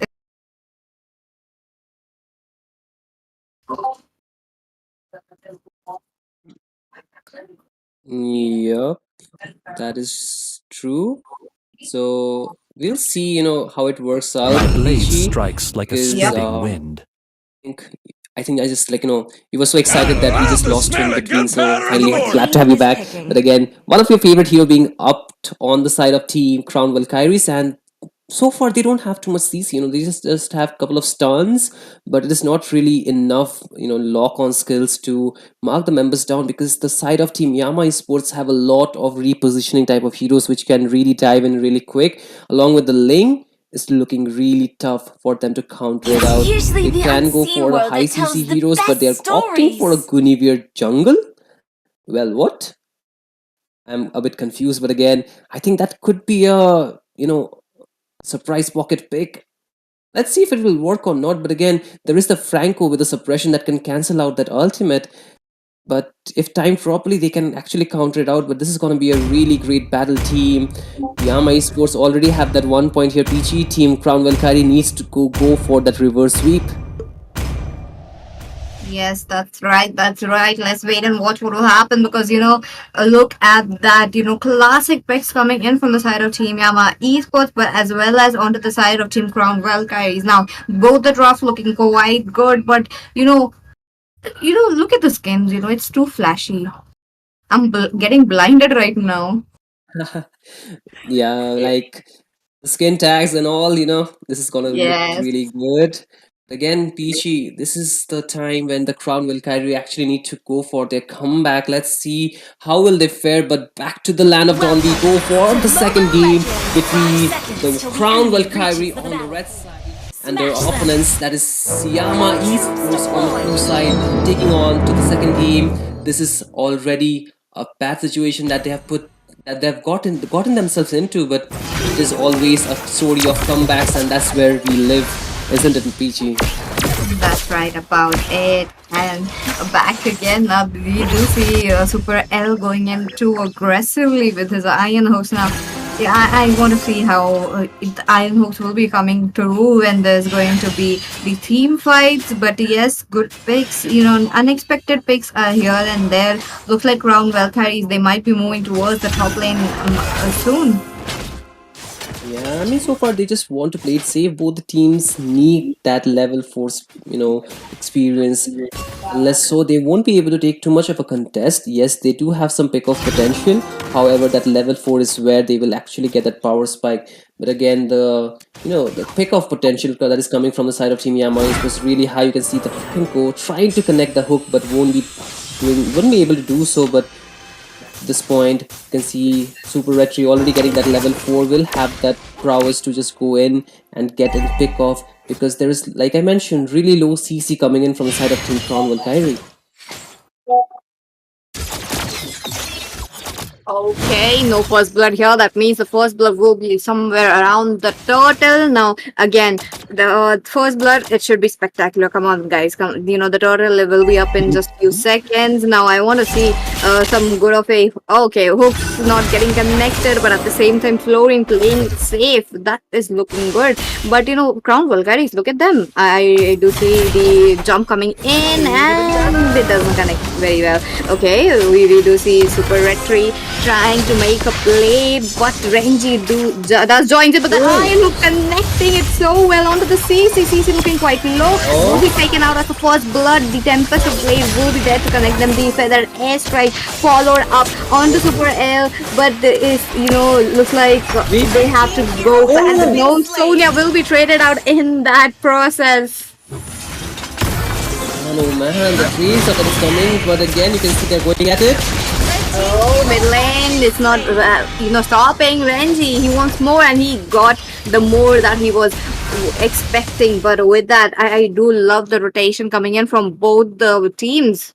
Speaker 2: Yep, that is true. So we'll see, how it works out,
Speaker 6: My blade
Speaker 2: Peachy,
Speaker 6: strikes like a
Speaker 2: because
Speaker 6: spitting wind.
Speaker 2: think I think I just we were so excited that we
Speaker 1: Love
Speaker 2: just
Speaker 1: the
Speaker 2: lost you in
Speaker 1: smell of
Speaker 2: between. So
Speaker 1: gunpowder in the
Speaker 2: finally
Speaker 4: Your
Speaker 2: glad
Speaker 1: morning.
Speaker 2: to have
Speaker 4: team
Speaker 2: you
Speaker 4: is
Speaker 2: back. But
Speaker 4: picking.
Speaker 2: again, one of your favorite hero being upped on the side of Team Crown Valkyries, and so far they don't have too much CC. They just have a couple of stuns, but it is not really enough. Lock on skills to mark the members down, because the side of Team Yama Esports have a lot of repositioning type of heroes which can really dive in really quick, along with the Ling. Is looking really tough for them to counter it
Speaker 4: It's
Speaker 2: out.
Speaker 4: usually
Speaker 2: They
Speaker 4: the
Speaker 2: can go
Speaker 4: unseen
Speaker 2: for a
Speaker 4: world
Speaker 2: high
Speaker 4: that
Speaker 2: CC
Speaker 4: tells the
Speaker 2: heroes, but
Speaker 4: best
Speaker 2: they're opting for a
Speaker 4: stories.
Speaker 2: Guinevere jungle. Well, what? I'm a bit confused, but again, I think that could be a surprise pocket pick. Let's see if it will work or not. But again, there is the Franco with the suppression that can cancel out that ultimate. But if timed properly, they can actually counter it out. But this is going to be a really great battle team. Yama Esports already have that 1 point here. PG team Crown Valkyrie needs to go for that reverse sweep.
Speaker 5: Yes, that's right. That's right. Let's wait and watch what will happen because, look at that, classic picks coming in from the side of Team Yama Esports, but as well as onto the side of Team Crown Valkyries. Now, both the drafts looking quite good, but, look at the skins, it's too flashy. I'm getting blinded right now.
Speaker 2: Yeah, like the skin tags and all. This is gonna look
Speaker 5: Yes.
Speaker 2: really good. Again, Peachy, this is the time when the Crown Valkyrie actually need to go for their comeback. Let's see how will they fare. But back to the land of Dawn, we go for the second game between the Crown Valkyrie on the red side and their opponents, that is Yama Esports on the blue side, taking on to the second game. This is already a bad situation that they've gotten themselves into, but it is always a story of comebacks, and that's where we live, isn't it, Peachy?
Speaker 5: That's right about it. And back again, now we do see Super L going in too aggressively with his Iron Horse now. Yeah, I want to see how the Iron Horse will be coming through when there's going to be the team fights. But yes, good picks. Unexpected picks are here and there. Looks like Crown Valkyries, they might be moving towards the top lane soon.
Speaker 2: Yeah, I mean, so far they just want to play it safe. Both the teams need that level 4, experience. Unless so, they won't be able to take too much of a contest. Yes, they do have some pick-off potential. However, that level 4 is where they will actually get that power spike. But again, the pick-off potential that is coming from the side of Team Yama is really high. You can see the Franco trying to connect the hook, but wouldn't be able to do so. But this point, you can see Super Retri already getting that level 4 will have that prowess to just go in and get and pick off, because there is, like I mentioned, really low CC coming in from the side of Team Crown Valkyrie.
Speaker 5: Okay, no first blood here. That means the first blood will be somewhere around the turtle. Now, again, the first blood, it should be spectacular. Come on, guys. The turtle will be up in just few seconds. Now, I want to see some good of a... Okay, hooks not getting connected, but at the same time, Florin playing it safe. That is looking good. But, Crown Vulgaris, look at them. I do see the jump coming in, and it doesn't connect very well. Okay, we do see Super Retri trying to make a play, but Renji does join it, but the Iron Hook connecting it so well onto the CC. CC looking quite low. Will be taken out as the first blood. The Tempest of Blade will be there to connect them. The Feathered Airstrike followed up onto Super L, but looks like they have to go for, and the Gnome Sonia will be traded out in that process.
Speaker 2: Oh man, the trees of it is coming, but again, you can see they're going at it.
Speaker 5: Oh, mid lane, it's not, stopping Renji. He wants more, and he got the more that he was expecting. But with that, I do love the rotation coming in from both the teams.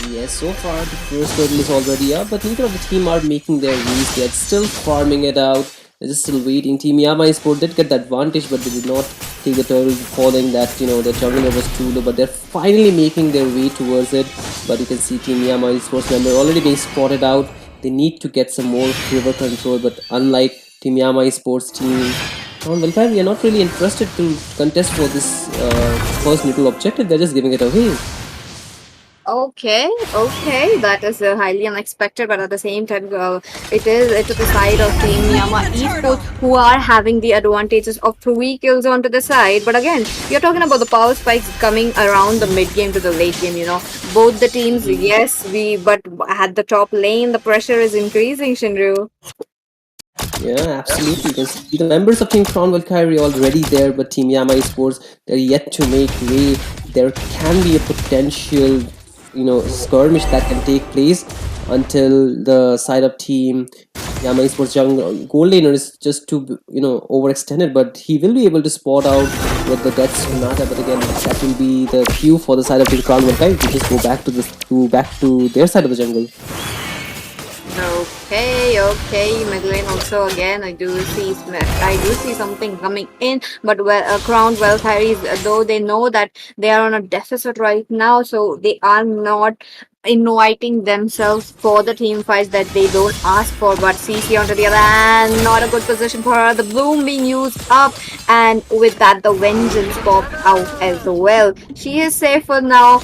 Speaker 2: Yes, so far the first turtle is already up, but neither of the team are making their moves yet. Still farming it out. They're just still waiting. Team Yama Esports did get the advantage, but they did not take the turtle, following that, their jungle was too low. But they're finally making their way towards it. But you can see Team Yama Esports member already being spotted out. They need to get some more river control, but unlike Team Yama Esports, Team Crown Valkyrie, we are not really interested to contest for this first neutral objective. They're just giving it away.
Speaker 5: Okay, that is highly unexpected, but at the same time, it is to the side of Team Yama Esports, who are having the advantages of 3 kills onto the side. But again, you're talking about the power spikes coming around the mid game to the late game. Both the teams, yes, but at the top lane, the pressure is increasing, Shinru.
Speaker 2: Yeah, absolutely. You can see the members of Team Crown Valkyrie already there, but Team Yama Esports, they're yet to make way. There can be a potential skirmish that can take place until the side of Team Yama Esports young gold laner is just too overextended, but he will be able to spot out with the Death Sonata. But again, that will be the cue for the side of Team Crown Valkyrie to just go back to their side of the jungle.
Speaker 5: Okay, Medellin also again. I do see something coming in, but Crown Valkyries, though they know that they are on a deficit right now, so they are not inviting themselves for the team fights that they don't ask for. But CC onto the other hand, not a good position for her. The bloom being used up, and with that, the vengeance popped out as well. She is safer now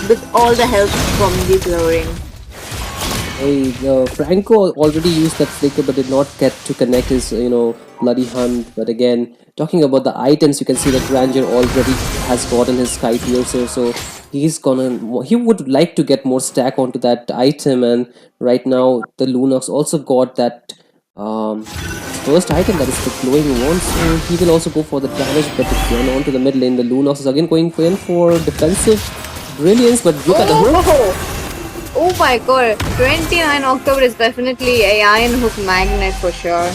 Speaker 5: with all the help from the Florin.
Speaker 2: Franco already used that flicker, but did not get to connect his bloody hunt. But again, talking about the items, you can see that Ranger already has gotten his Sky Piercer, so he would like to get more stack onto that item. And right now the Lunar also got that first item, that is the glowing wand, so he will also go for the damage, but again onto the mid lane, the Lunar is again going in for defensive brilliance, but look at the hook.
Speaker 5: Oh my god, 29 October is definitely a iron hook magnet for sure.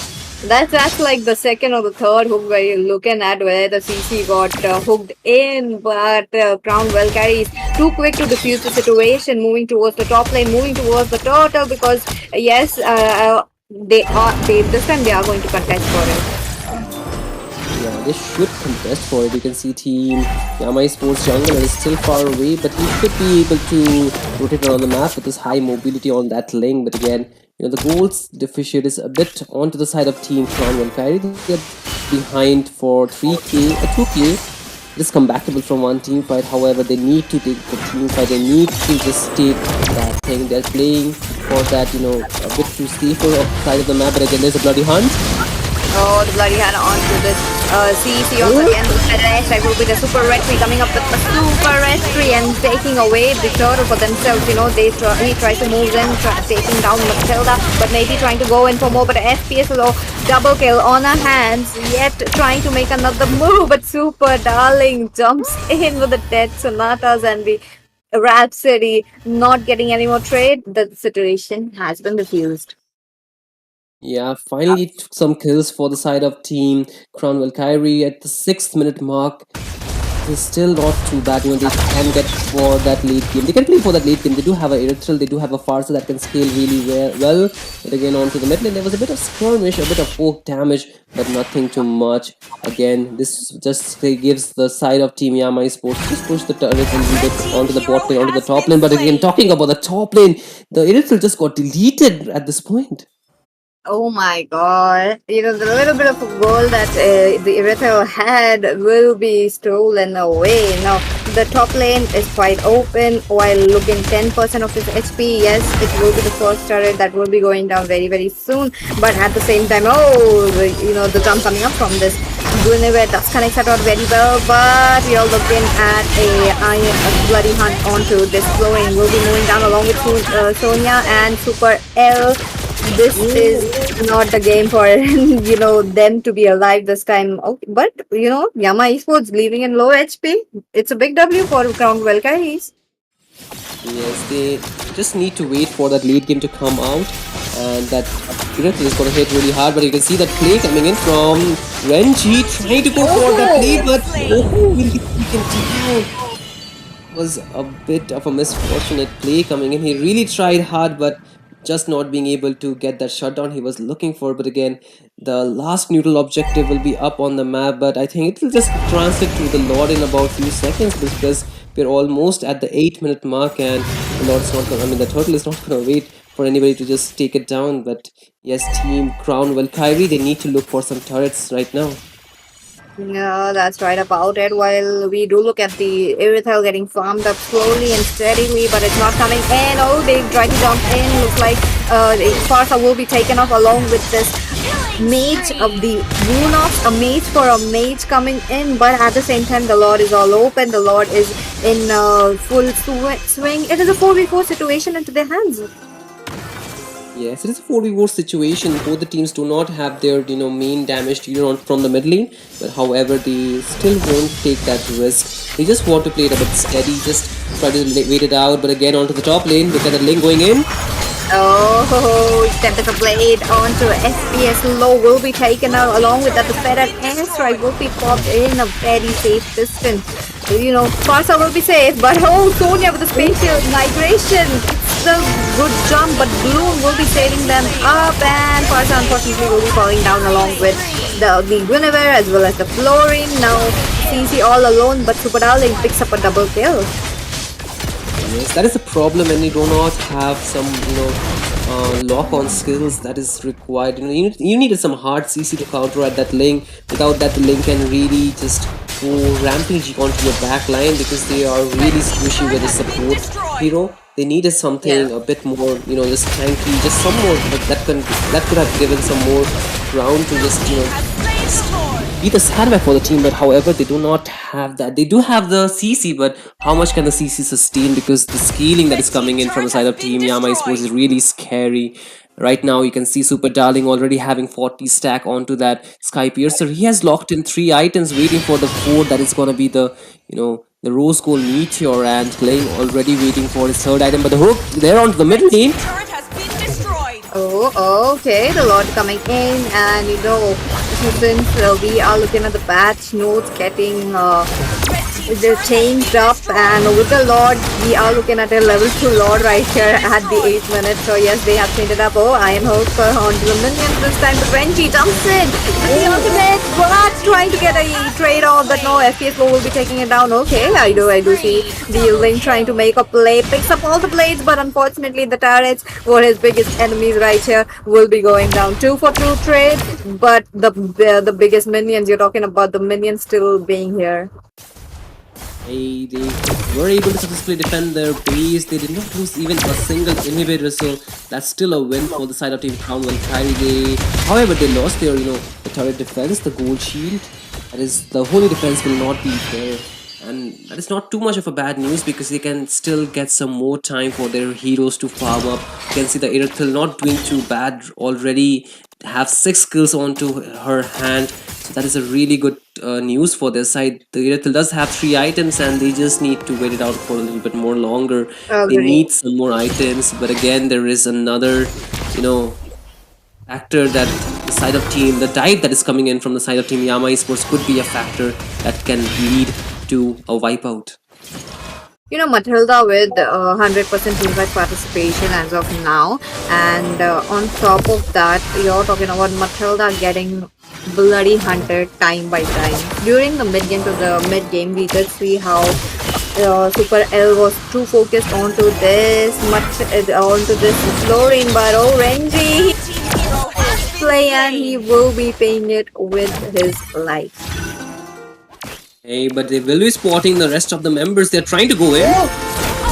Speaker 5: That's like the second or the third hook where you're looking at where the CC got hooked in, but Crown well carries too quick to defuse the situation, moving towards the top lane, moving towards the turtle because yes, they this time they are going to contest for it.
Speaker 2: Yeah, they should contest for it. You can see Team Yama Esports Jungle is still far away, but he should be able to rotate around the map with his high mobility on that lane. But again, the goals deficit is a bit onto the side of Team Crown and Kyrie. They're behind for 3k, 2k. It is comebackable from one team fight. However, they need to take the team fight. They need to just take that thing. They're playing for that, a bit too safer side of the map. But again, there's a bloody hunt.
Speaker 5: Oh, the bloody hand onto this CEC once again. I will be the super retry coming up with a super retry and taking away the turtle for themselves. He tries to move in, taking down Matilda, but maybe trying to go in for more. But FPS low, double kill on her hands, yet trying to make another move. But Super Darling jumps in with the dead sonatas and the Rhapsody not getting any more trade. The situation has been refused.
Speaker 2: Yeah, finally took some kills for the side of Team Crown Valkyrie at the 6th minute mark. It's still not too bad. They can get for that late game. They can play for that late game. They do have a Erythral, they do have a Farsa that can scale really well. But again, onto the mid lane, there was a bit of skirmish, a bit of poke damage, but nothing too much. Again, this just gives the side of Team Yama Esports just push the turret and get onto the bot lane, onto the top lane. But again, talking about the top lane, the Erythral just got deleted at this point.
Speaker 5: Oh my god. The little bit of a goal that the Erythral had will be stolen away. Now, the top lane is quite open while looking 10% of his HP. Yes, it will be the first turret that will be going down very, very soon. But at the same time, the jump coming up from this Guinevere does connect that out very well. But you're looking at a bloody hunt onto this flowing. Will be moving down along with Sonia and Super L. This is not the game for them to be alive this time. Okay, but Yama Esports leaving in low HP. It's a big W for Crown Valkyries.
Speaker 2: Yes, they just need to wait for that late game to come out, and that Erythral is going to hit really hard. But you can see that play coming in from Renji trying to go for that play, but will he can down? Was a bit of a misfortunate play coming in. He really tried hard, but just not being able to get that shutdown he was looking for. But again, the last neutral objective will be up on the map, but I think it will just translate to the Lord in about few seconds because we're almost at the 8-minute mark and the Lord's not gonna, the turtle is not gonna wait for anybody to just take it down. But yes, Team Crown Valkyrie, they need to look for some turrets right now.
Speaker 5: Yeah, that's right about it. While we do look at the Erythral getting farmed up slowly and steadily, but it's not coming in. Oh, they try to jump in. Looks like Farsa will be taken off along with this mage of the Lunar. A mage for a mage coming in, but at the same time, the Lord is all open. The Lord is in full swing. It is a 4v4 situation into their hands.
Speaker 2: Yes, it is a 4v4 situation. Both the teams do not have their main damage dealer on from the mid lane, but however they still won't take that risk. They just want to play it a bit steady, just try to wait it out. But again, onto the top lane, look at the lane going in.
Speaker 5: Oh, Tempest of Blade onto SPS low will be taken out along with that. The Feather Airstrike will be popped in a very safe distance. Farsa will be safe, but Sonia with the spatial migration. It's a good jump, but Bloom will be saving them up, and Farsa unfortunately will be falling down along with the Guinevere as well as the Florine. Now CC all alone, but Super Darling picks up a double kill.
Speaker 2: Yes, that is a problem when you do not have some, lock-on skills that is required. You needed some hard CC to counter at that link. Without that, the link can really just go rampaging onto your back line because they are really squishy with a support hero. They needed something a bit more, just tanky, just some more that could have given some more ground to just, be the sandbag for the team. But however, they do not have that. They do have the CC, but how much can the CC sustain? Because the scaling that is coming in from the side of Team Yama Esports is really scary. Right now, you can see Super Darling already having 40 stack onto that Sky Piercer. He has locked in 3 items, waiting for the 4th. That is gonna be the, the Rose Gold Meteor, and playing already waiting for his 3rd item. But the hook there onto the middle lane.
Speaker 4: Turret has been destroyed.
Speaker 5: Oh, okay. The Lord coming in, and since we are looking at the patch notes getting they're changed up, and with the Lord, we are looking at a level 2 Lord right here at the 8th minute. So yes, they have changed it up. Oh, I am hooked for onto the minions this time. But Renji jumps in with the ultimate, but trying to get a trade off, but no, FPS will be taking it down. Okay, I do see the Link trying to make a play, picks up all the blades, but unfortunately the turrets were his biggest enemies right here, will be going down. 2 for 2 trade, but the biggest minions, you're talking about the minions still being here.
Speaker 2: They were able to successfully defend their base. They did not lose even a single inhibitor, so that's still a win for the side of Team Crown Valkyrie. However, they lost their, the turret defense, the gold shield. That is, the holy defense will not be there. And that is not too much of a bad news, because they can still get some more time for their heroes to farm up. You can see the Irithil not doing too bad already. Have 6 kills onto her hand. So that is a really good news for their side. The Irithil does have 3 items, and they just need to wait it out for a little bit more longer. They need some more items, but again, there is another, factor that the side of team, the dive that is coming in from the side of Team Yama Esports could be a factor that can lead to a wipeout.
Speaker 5: Matilda with 100% teamfight participation as of now, and on top of that, you're talking about Matilda getting bloody hunted time by time. During the mid game to the mid game, we could see how Super L was too focused onto this Florin, but Renji play, and he will be paying it with his life.
Speaker 2: Hey, but they will be spotting the rest of the members. They're trying to go in.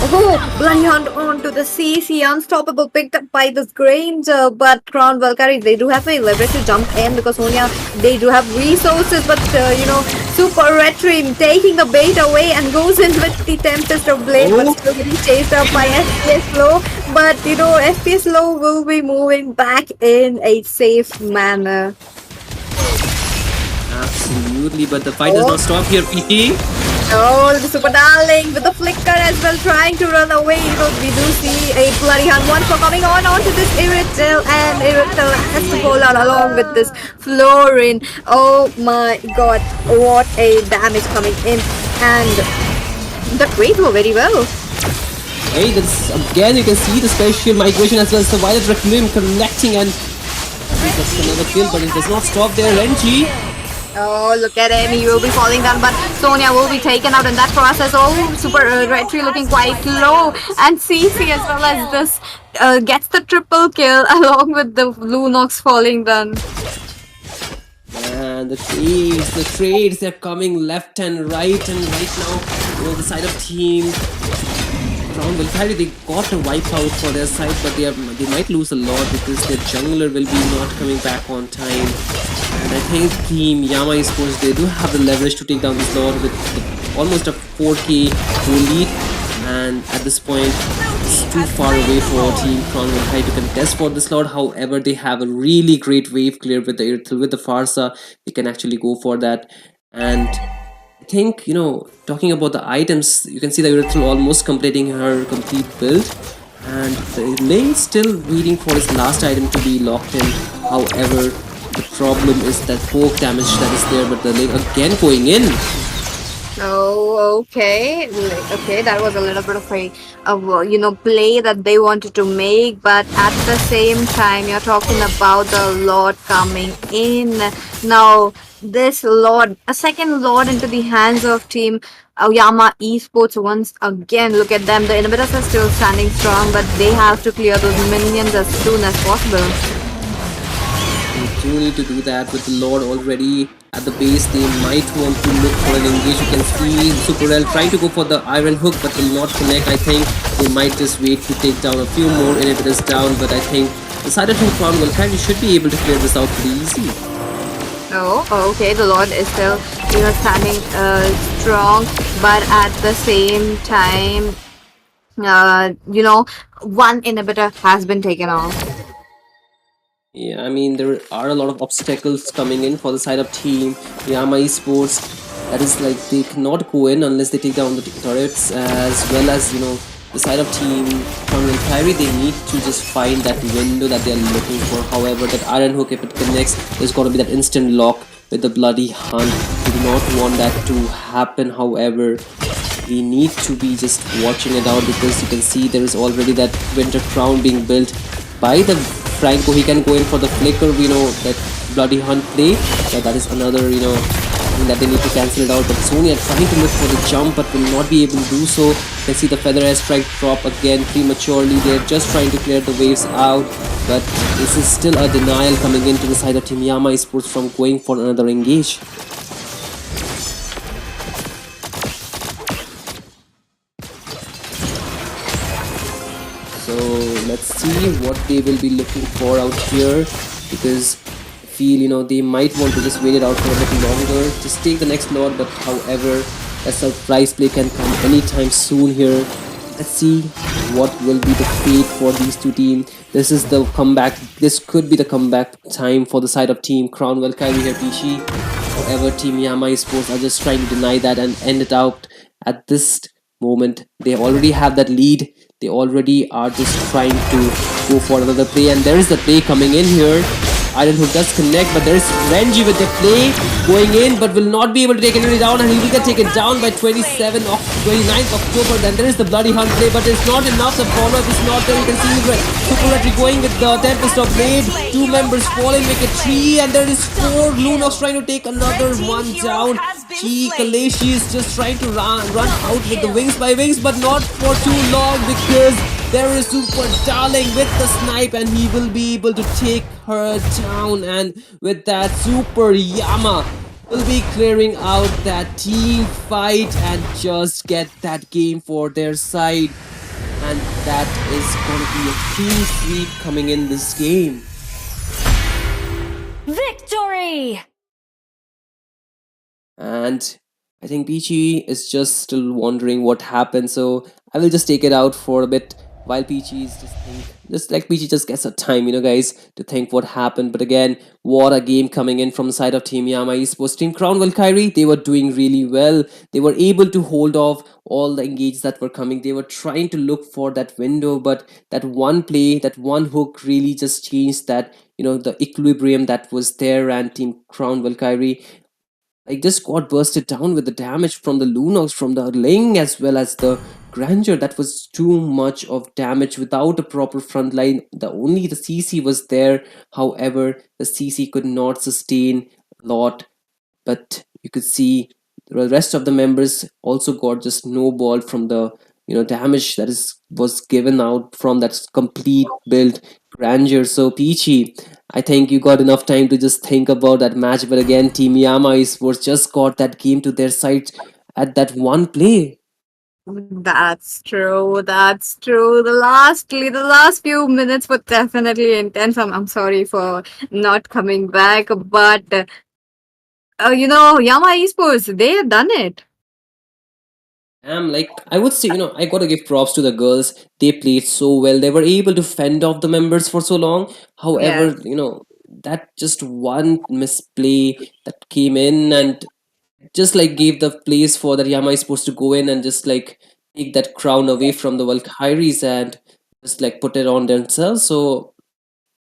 Speaker 5: Oh, bloody hunt onto the CC, unstoppable, picked up by this Granger, but Crown Valkyrie, they do have a leverage to jump in, because Sonia, they do have resources, but Super Retrim taking the bait away and goes in with the Tempest of Blade, but still getting chased up by FPS Low, but FPS Low will be moving back in a safe manner.
Speaker 2: Absolutely, but the fight does not stop here, PT.
Speaker 5: Oh, the Super Darling with the flicker as well, trying to run away. We do see a bloody hunt once for coming onto this Irithil, and Irithil has to go out along with this Florin. Oh my god, what a damage coming in, and the trade go very well.
Speaker 2: Hey, that's again, you can see the special migration as well. So Violet Requiem connecting, and that's another kill, but it does not stop there. Renji.
Speaker 5: Oh, look at him. He will be falling down, but Sonia will be taken out in that process. Oh, Super Retry looking quite low. And CC as well as this gets the triple kill along with the Lunox falling down.
Speaker 2: And the trades, they're coming left and right. And right now, the side of Team Crown Valkyrie, they got a wipeout for their side, but they might lose a lot, because their jungler will be not coming back on time. And I think Team Yama Esports, they do have the leverage to take down this Lord with almost a 4k lead, and at this point it's too far away for Team Crown Valkyrie to contest for this Lord. However, they have a really great wave clear with the Irithil, with the Farsa. They can actually go for that. And I think, talking about the items, you can see the Irithil almost completing her complete build, and the Link still waiting for his last item to be locked in. However, the problem is that poke damage that is there, but the Link again going in.
Speaker 5: Oh, okay. Okay, that was a little bit of a play that they wanted to make, but at the same time, you're talking about the Lord coming in. Now, this Lord, a second Lord into the hands of Team Yama Esports once again. Look at them. The inhibitors are still standing strong, but they have to clear those minions as soon as possible.
Speaker 2: They do need to do that with the Lord already at the base. They might want to look for an engage. You can see Super L trying to go for the iron hook, but will not connect. I think they might just wait to take down a few more inhibitors down, but I think the side of Team Crown Valkyrie should be able to clear this out pretty easy.
Speaker 5: Oh, okay. The Lord is still, standing strong, but at the same time, one inhibitor has been taken off.
Speaker 2: Yeah, I mean there are a lot of obstacles coming in for the side of team Yama Esports. That is like they cannot go in unless they take down the turrets, as well as the side of team Crown and Kyrie. They need to just find that window that they are looking for. However, that Iron Hook, if it connects, there's gonna be that instant lock with the bloody hunt. We do not want that to happen. However, we need to be just watching it out, because you can see there is already that winter crown being built by the Franco. He can go in for the flicker, that bloody hunt play. So that is another thing that they need to cancel it out. But Sony are trying to look for the jump but will not be able to do so. You can see the feather airstrike drop again prematurely. They're just trying to clear the waves out, but this is still a denial coming into the side of Team Yama Esports from going for another engage. So let's see what they will be looking for out here, because I feel they might want to just wait it out for a bit longer, just take the next lord. But however, a surprise play can come anytime soon here. Let's see what will be the fate for these two teams. This is the comeback. This could be the comeback time for the side of team Crown Valkyrie here, Pishi. However, Team Yama Esports are just trying to deny that and end it out at this moment. They already have that lead. They already are just trying to go for another play, and there is the play coming in here. Iron Hook does connect, but there is Renji with the play going in, but will not be able to take anybody down, and he will get taken down by 29th October. Then there is the bloody hunt play, but it's not enough. The follow-up is not there. You can see Super Retry going with the Tempest of Blade. Two members falling, make it three, and there is four. Lunar trying to take another one down. Kaleshi is just trying to run out with the wings by wings, but not for too long, because there is Super Darling with the snipe, and he will be able to take her down. And with that, Super Yama will be clearing out that team fight and just get that game for their side. And that is going to be a clean sweep coming in this game.
Speaker 4: Victory!
Speaker 2: And I think Peachy is just still wondering what happened, so I will just take it out for a bit while Peachy is just like Peachy just gets a time, guys, to think what happened. But again, what a game coming in from the side of Team Yama Esports. Team Crown Valkyrie, they were doing really well. They were able to hold off all the engages that were coming. They were trying to look for that window, but that one play, that one hook really just changed that, the equilibrium that was there. And Team Crown Valkyrie just got bursted down with the damage from the Lunox, from the Ling, as well as the Grandeur. That was too much of damage without a proper front line. The CC was there. However, the CC could not sustain a lot. But you could see the rest of the members also got just snowballed from the damage that was given out from that complete build Grandeur. So Peachy, I think you got enough time to just think about that match. But again, Team Yama Esports just got that game to their side at that one play.
Speaker 5: That's true. That's true. The last few minutes were definitely intense. I'm sorry for not coming back, but Yama Esports, they have done it.
Speaker 2: I would say, I gotta give props to the girls. They played so well. They were able to fend off the members for so long.
Speaker 5: Yes.
Speaker 2: However, that just one misplay that came in and just like gave the place for that Yama is supposed to go in and just like take that crown away from the Valkyries and just like put it on themselves. So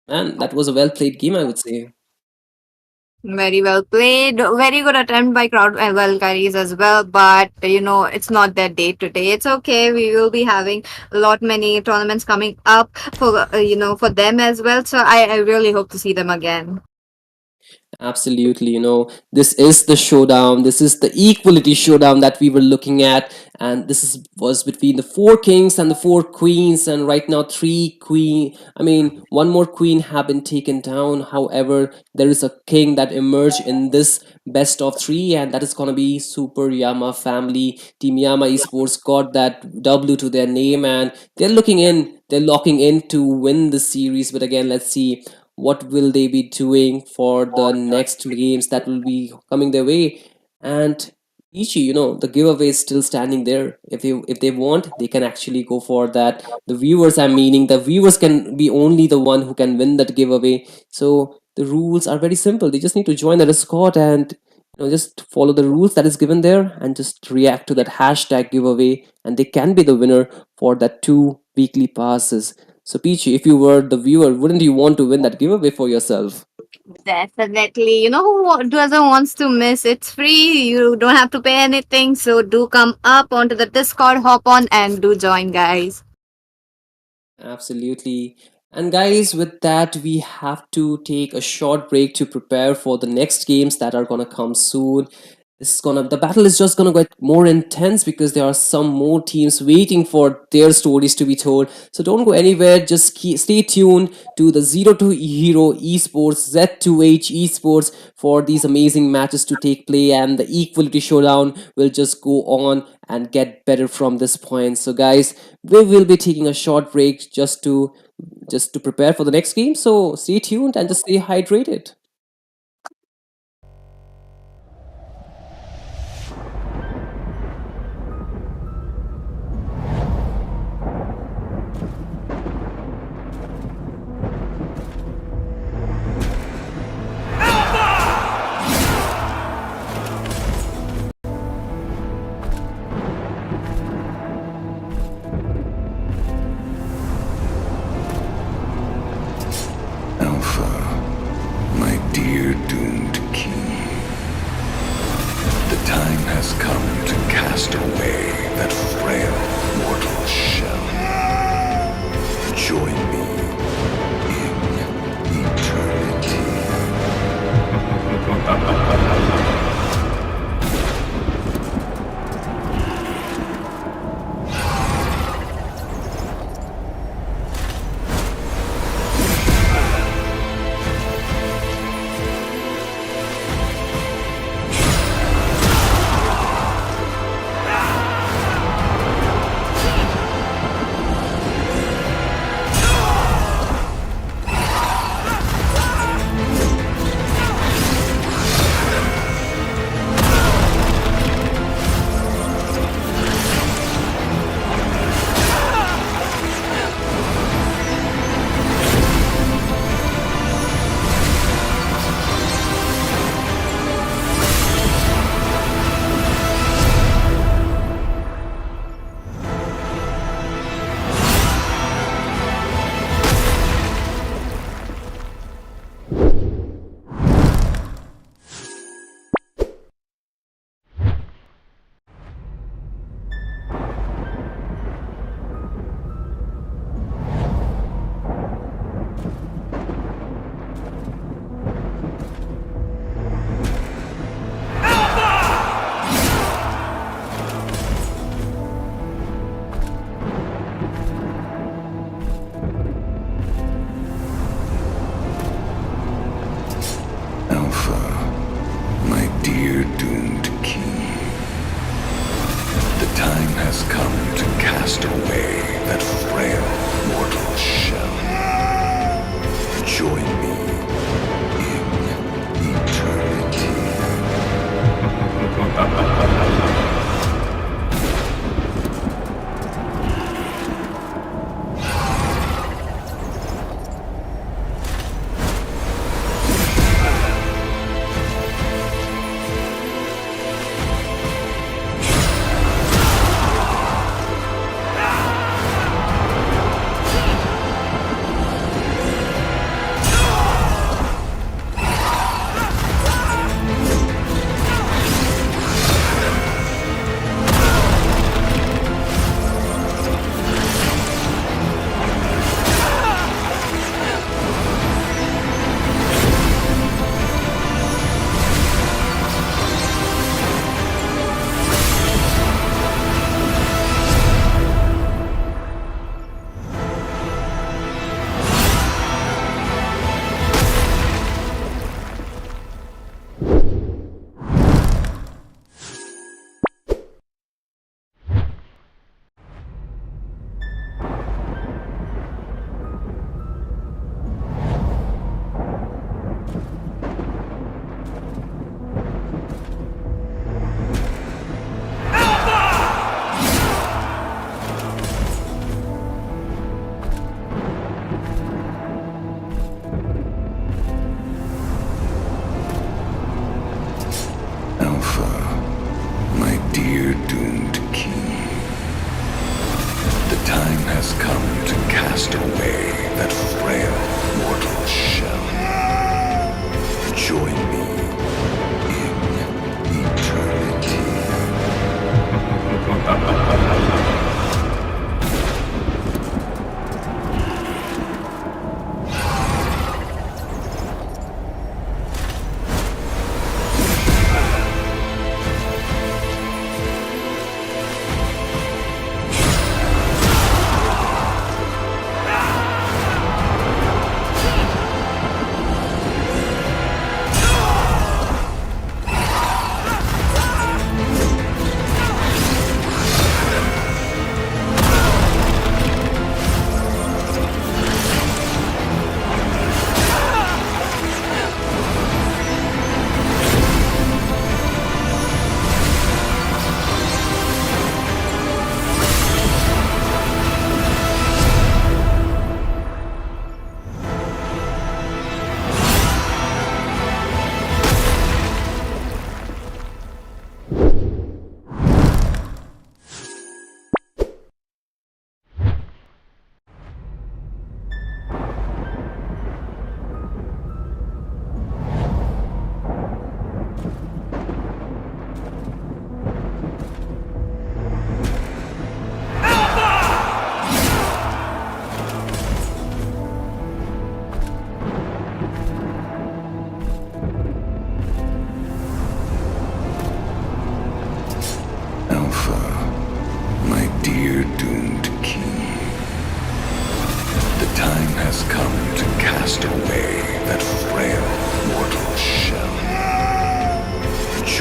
Speaker 2: man, that was a well played game, I would say.
Speaker 5: Very well played. Very good attempt by crowd Valkyries as well. But it's not their day today. It's okay. We will be having a lot many tournaments coming up for for them as well. So I really hope to see them again.
Speaker 2: Absolutely, this is the showdown. This is the equality showdown that we were looking at, and was between the four kings and the four queens. And right now, one more queen have been taken down. However, there is a king that emerged in this best of three, and that is gonna be Super Yama family. Team Yama Esports got that W to their name, and they're locking in to win the series. But again, let's see what will they be doing for the next games that will be coming their way. And Ichi, the giveaway is still standing there. If they want, they can actually go for that. The viewers, I'm meaning, the viewers can be only the one who can win that giveaway. So the rules are very simple. They just need to join the Discord and just follow the rules that is given there and just react to that hashtag giveaway, and they can be the winner for that 2 weekly passes. So Peachy, if you were the viewer, wouldn't you want to win that giveaway for yourself?
Speaker 5: Definitely. You know doesn't wants to miss? It's free. You don't have to pay anything. So do come up onto the Discord, hop on and do join, guys.
Speaker 2: Absolutely. And guys, with that, we have to take a short break to prepare for the next games that are gonna come soon. The battle is just gonna get more intense because there are some more teams waiting for their stories to be told. So don't go anywhere. Just stay tuned to the Zero to Hero Esports, Z2H Esports for these amazing matches to take place, and the Equality Showdown will just go on and get better from this point. So guys, we will be taking a short break just to prepare for the next game. So stay tuned and just stay hydrated.
Speaker 1: Alpha, my dear doomed king. The time has come to cast away that frail mortal shell. Join me in eternity.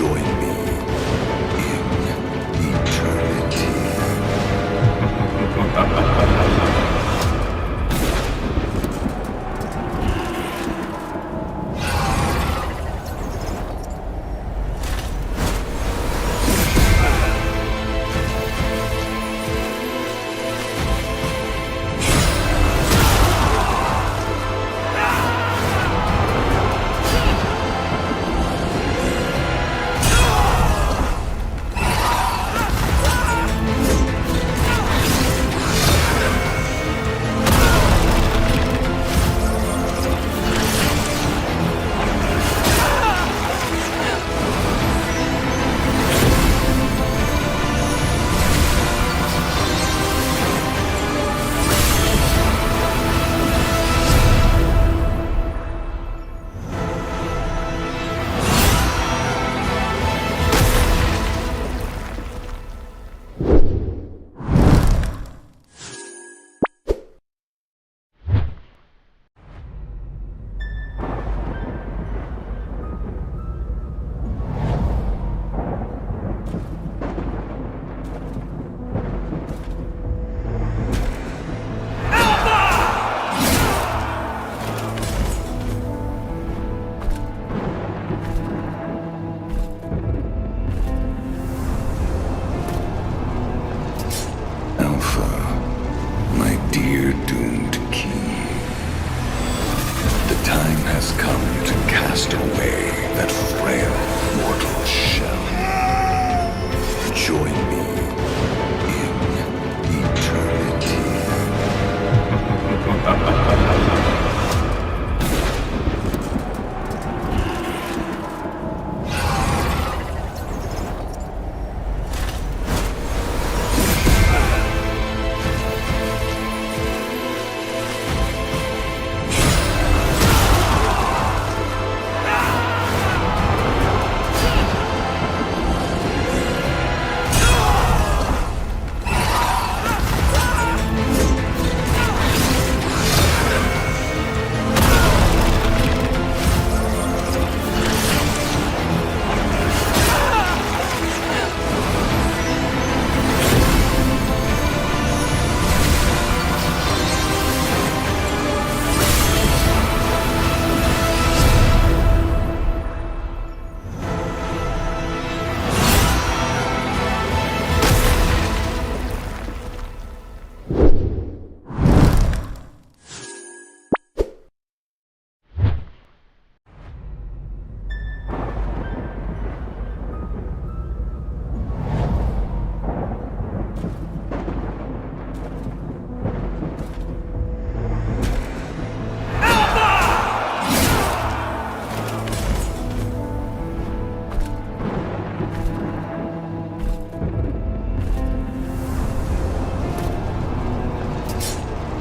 Speaker 1: Join me in eternity. Alpha, my dear doomed king. The time has come to cast away that frail mortal shell. Join me in eternity.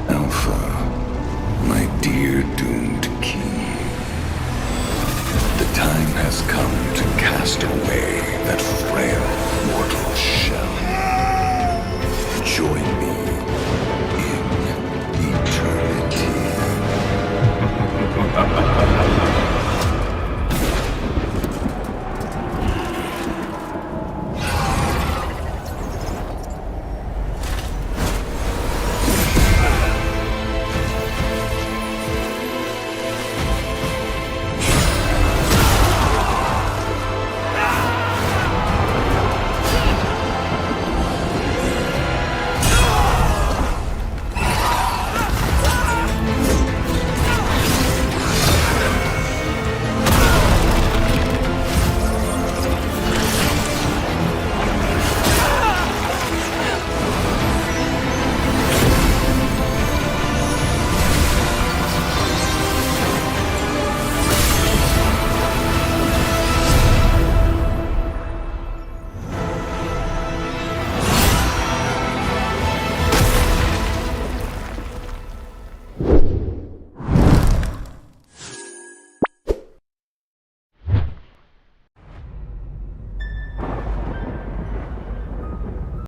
Speaker 1: Alpha, my dear doomed king. The time has come to cast